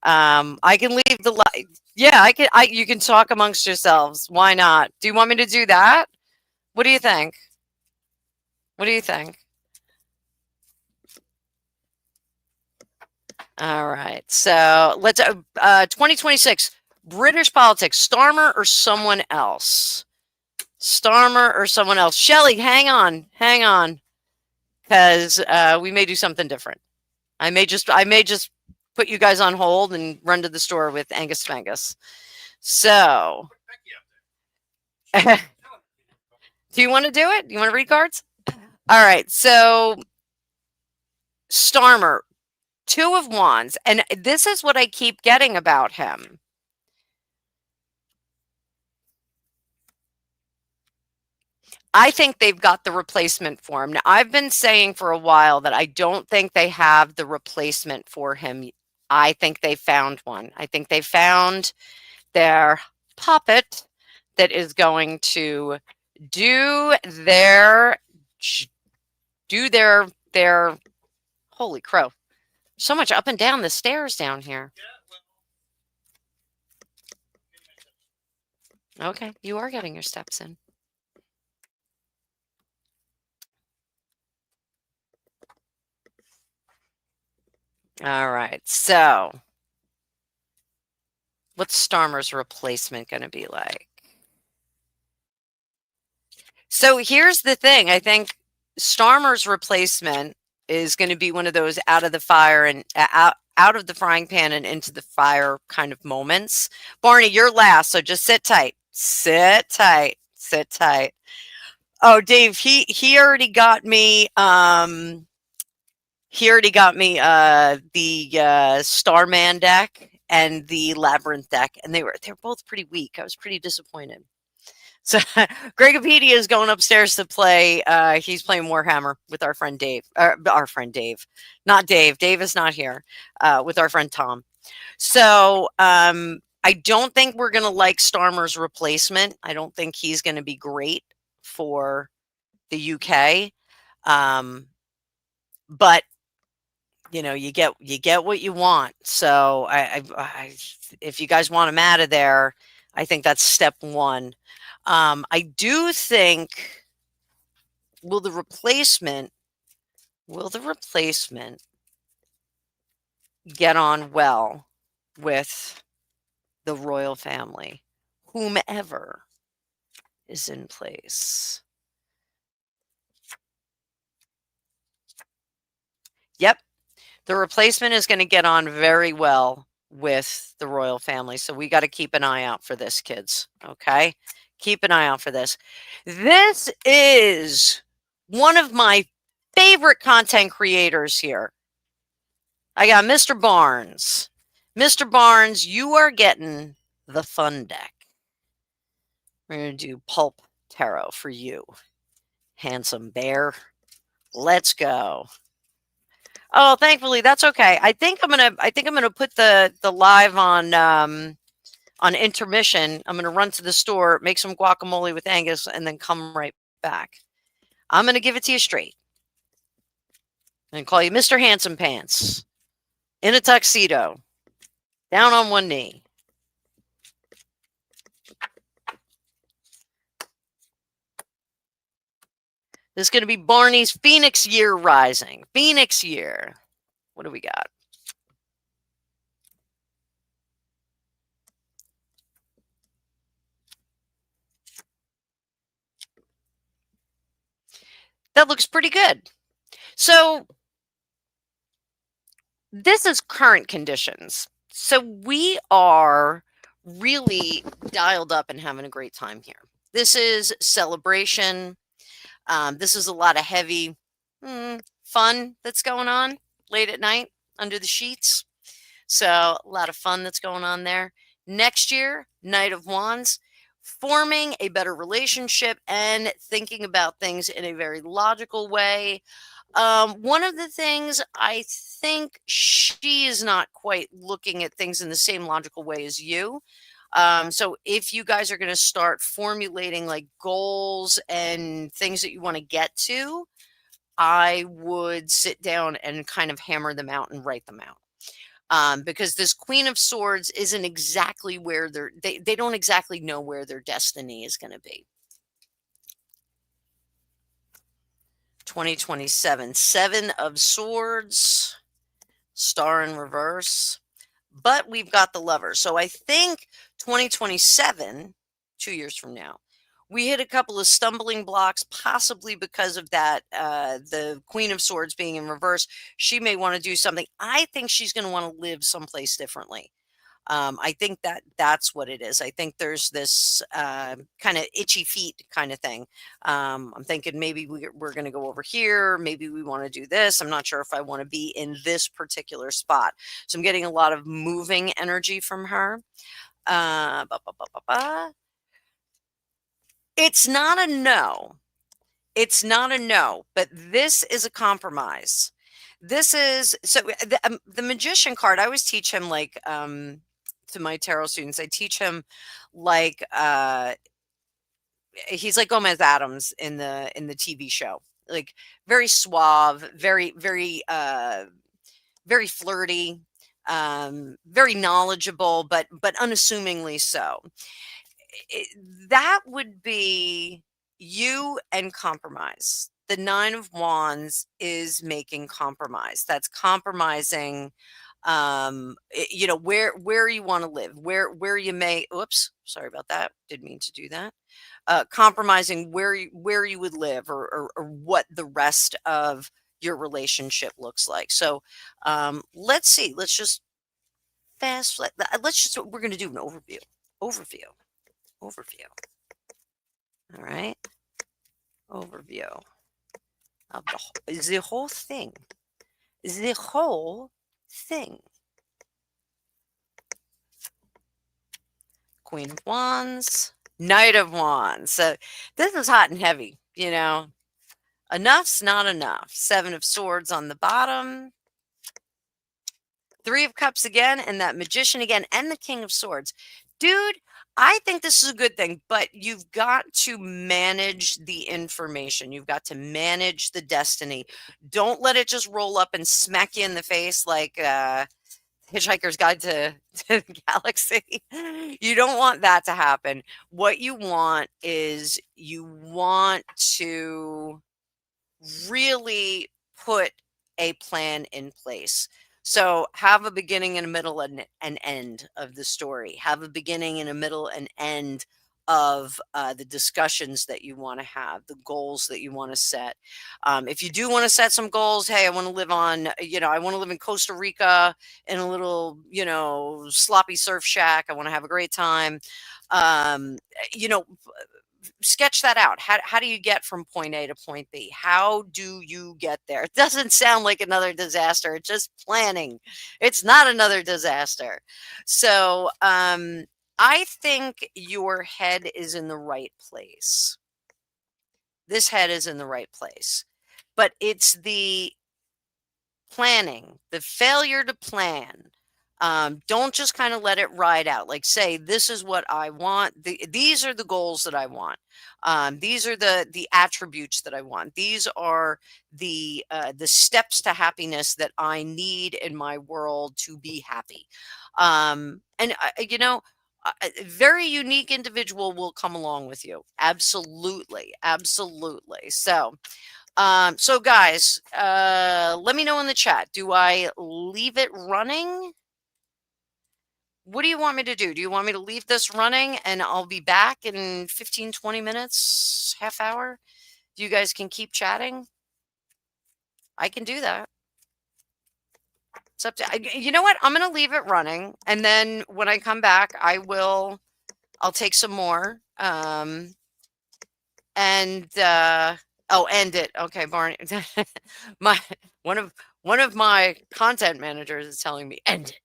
I can leave the yeah, you can talk amongst yourselves. Why not? Do you want me to do that? What do you think? What do you think? All right. So, let's 2026 British politics, Starmer or someone else? Starmer or someone else? Shelly, hang on, because we may do something different. I may just put you guys on hold and run to the store with Angus Fangus. So, do you want to do it? You want to read cards? All right. So, Starmer, Two of Wands, and this is what I keep getting about him. I think they've got the replacement for him. Now, I've been saying for a while that I don't think they have the replacement for him. I think they found one. I think they found their puppet that is going to do their holy crow. So much up and down the stairs down here. Okay, you are getting your steps in. All right, so what's Starmer's replacement going to be like? So here's the thing. I think Starmer's replacement is going to be one of those out of the fire and out of the frying pan and into the fire kind of moments. Barney, you're last, so just sit tight. Sit tight. Sit tight. Oh, Dave, he already got me the Starman deck and the Labyrinth deck, and they're both pretty weak. I was pretty disappointed. So Gregopedia is going upstairs to play. He's playing Warhammer with our friend Dave. Not Dave. Dave is not here. With our friend Tom. So I don't think we're going to like Starmer's replacement. I don't think he's going to be great for the UK. But you get what you want. So if you guys want him out of there, I think that's step one. I do think, will the replacement get on well with the royal family, whomever is in place? Yep. The replacement is going to get on very well with the royal family. So we got to keep an eye out for this, kids. Okay? Keep an eye out for this. This is one of my favorite content creators here. I got Mr. Barnes. Mr. Barnes, you are getting the fun deck. We're going to do Pulp Tarot for you, handsome bear. Let's go. Oh, thankfully that's okay. I think I'm gonna put the live on intermission. I'm gonna run to the store, make some guacamole with Angus, and then come right back. I'm gonna give it to you straight and call you Mr. Handsome Pants in a tuxedo, down on one knee. This is gonna be Barney's Phoenix Year Rising. Phoenix Year. What do we got? That looks pretty good. So this is current conditions. So we are really dialed up and having a great time here. This is celebration. This is a lot of heavy fun that's going on late at night under the sheets. So a lot of fun that's going on there. Next year, Knight of Wands, forming a better relationship and thinking about things in a very logical way. One of the things, I think she is not quite looking at things in the same logical way as you. So if you guys are going to start formulating like goals and things that you want to get to, I would sit down and kind of hammer them out and write them out. Because this Queen of Swords isn't exactly where they don't exactly know where their destiny is going to be. 2027, Seven of Swords, Star in reverse, but we've got the Lover. So I think 2027, 2 years from now, we hit a couple of stumbling blocks, possibly because of that, the Queen of Swords being in reverse. She may want to do something. I think she's going to want to live someplace differently. I think that's what it is. I think there's this kind of itchy feet kind of thing. I'm thinking maybe we're going to go over here. Maybe we want to do this. I'm not sure if I want to be in this particular spot. So I'm getting a lot of moving energy from her. It's not a no. It's not a no, but this is a compromise. This is so the magician card. I always teach him like to my tarot students. I teach him like he's like Gomez Adams in the TV show. Like very suave, very very flirty, very knowledgeable, but unassumingly so. That would be you and compromise. The Nine of Wands is making compromise. That's compromising where you want to live, where you may oops, sorry about that. Didn't mean to do that. Compromising where you would live or what the rest of your relationship looks like. So let's see. Let's just we're going to do an overview. All right. Overview of the whole thing. The whole thing. Queen of Wands, Knight of Wands. So this is hot and heavy, Enough's not enough. Seven of Swords on the bottom. Three of Cups again, and that Magician again, and the King of Swords. Dude, I think this is a good thing, but you've got to manage the information. You've got to manage the destiny. Don't let it just roll up and smack you in the face like Hitchhiker's Guide to the Galaxy. You don't want that to happen. What you want is you want to really put a plan in place. So have a beginning and a middle and an end of the story. Have a beginning and a middle and end of the discussions that you want to have, the goals that you want to set. If you do want to set some goals, hey, I want to live on, I want to live in Costa Rica in a little, sloppy surf shack. I want to have a great time. Um, you know, sketch that out. How do you get from point A to point B? How do you get there? It doesn't sound like another disaster. It's just planning. It's not another disaster. So I think your head is in the right place. This head is in the right place. But it's the planning, the failure to plan. Don't just kind of let it ride out. Like say, this is what I want. These are the goals that I want. These are the attributes that I want. These are the steps to happiness that I need in my world to be happy. A very unique individual will come along with you. Absolutely, absolutely. So guys, let me know in the chat. Do I leave it running? What do you want me to do? Do you want me to leave this running and I'll be back in 15, 20 minutes, half hour? You guys can keep chatting. I can do that. It's up to, you know what? I'm going to leave it running. And then when I come back, I'll take some more. End it. Okay, Barney. my one of my content managers is telling me end it.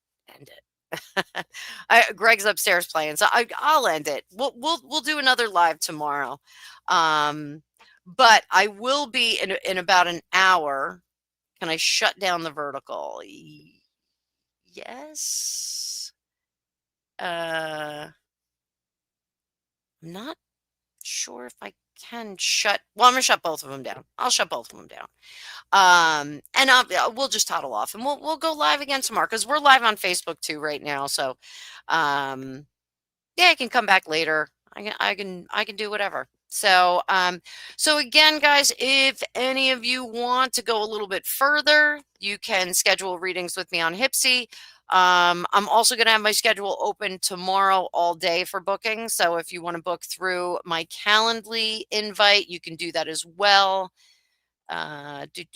Greg's upstairs playing, so I'll end it. We'll do another live tomorrow, but I will be in about an hour. Can I shut down the vertical? Yes. I'm not sure if I can well, I'm gonna shut both of them down. I'll shut both of them down. And we'll just toddle off and we'll go live again tomorrow because we're live on Facebook too right now. So yeah, I can come back later. I can do whatever. So again, guys, if any of you want to go a little bit further, you can schedule readings with me on Hypsee. I'm also going to have my schedule open tomorrow all day for booking. So if you want to book through my Calendly invite, you can do that as well. Did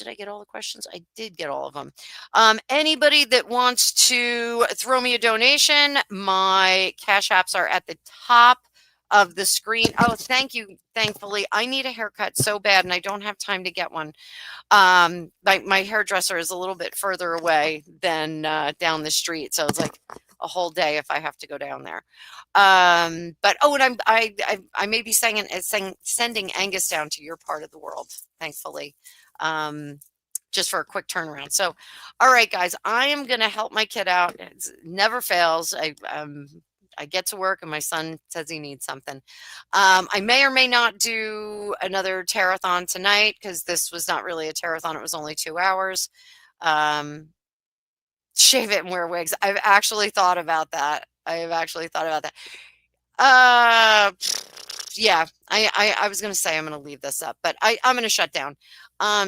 I get all the questions? I did get all of them. Anybody that wants to throw me a donation, my Cash Apps are at the top of the screen. Oh, thank you. Thankfully, I need a haircut so bad and I don't have time to get one. My hairdresser is a little bit further away than down the street. So it's like a whole day if I have to go down there. And I may be sending Angus down to your part of the world, thankfully, just for a quick turnaround. So, all right, guys, I am going to help my kid out. It never fails. I get to work and my son says he needs something. I may or may not do another Tarot-thon tonight because this was not really a Tarot-thon. It was only 2 hours. Shave it and wear wigs. I've actually thought about that. Yeah, I was going to say I'm going to leave this up, but I'm going to shut down.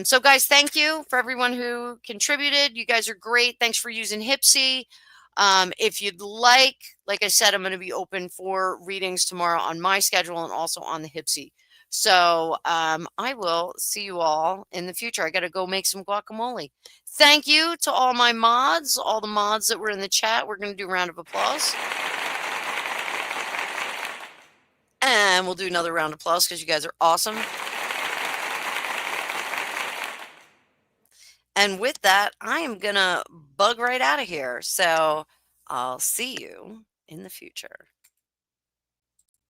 So guys, thank you for everyone who contributed. You guys are great. Thanks for using Hypsee. If you'd like I said, I'm going to be open for readings tomorrow on my schedule and also on the Hypsee. So I will see you all in the future. I got to go make some guacamole. Thank you to all my mods, all the mods that were in the chat. We're going to do a round of applause. And we'll do another round of applause because you guys are awesome. And with that, I am going to bug right out of here. So I'll see you in the future.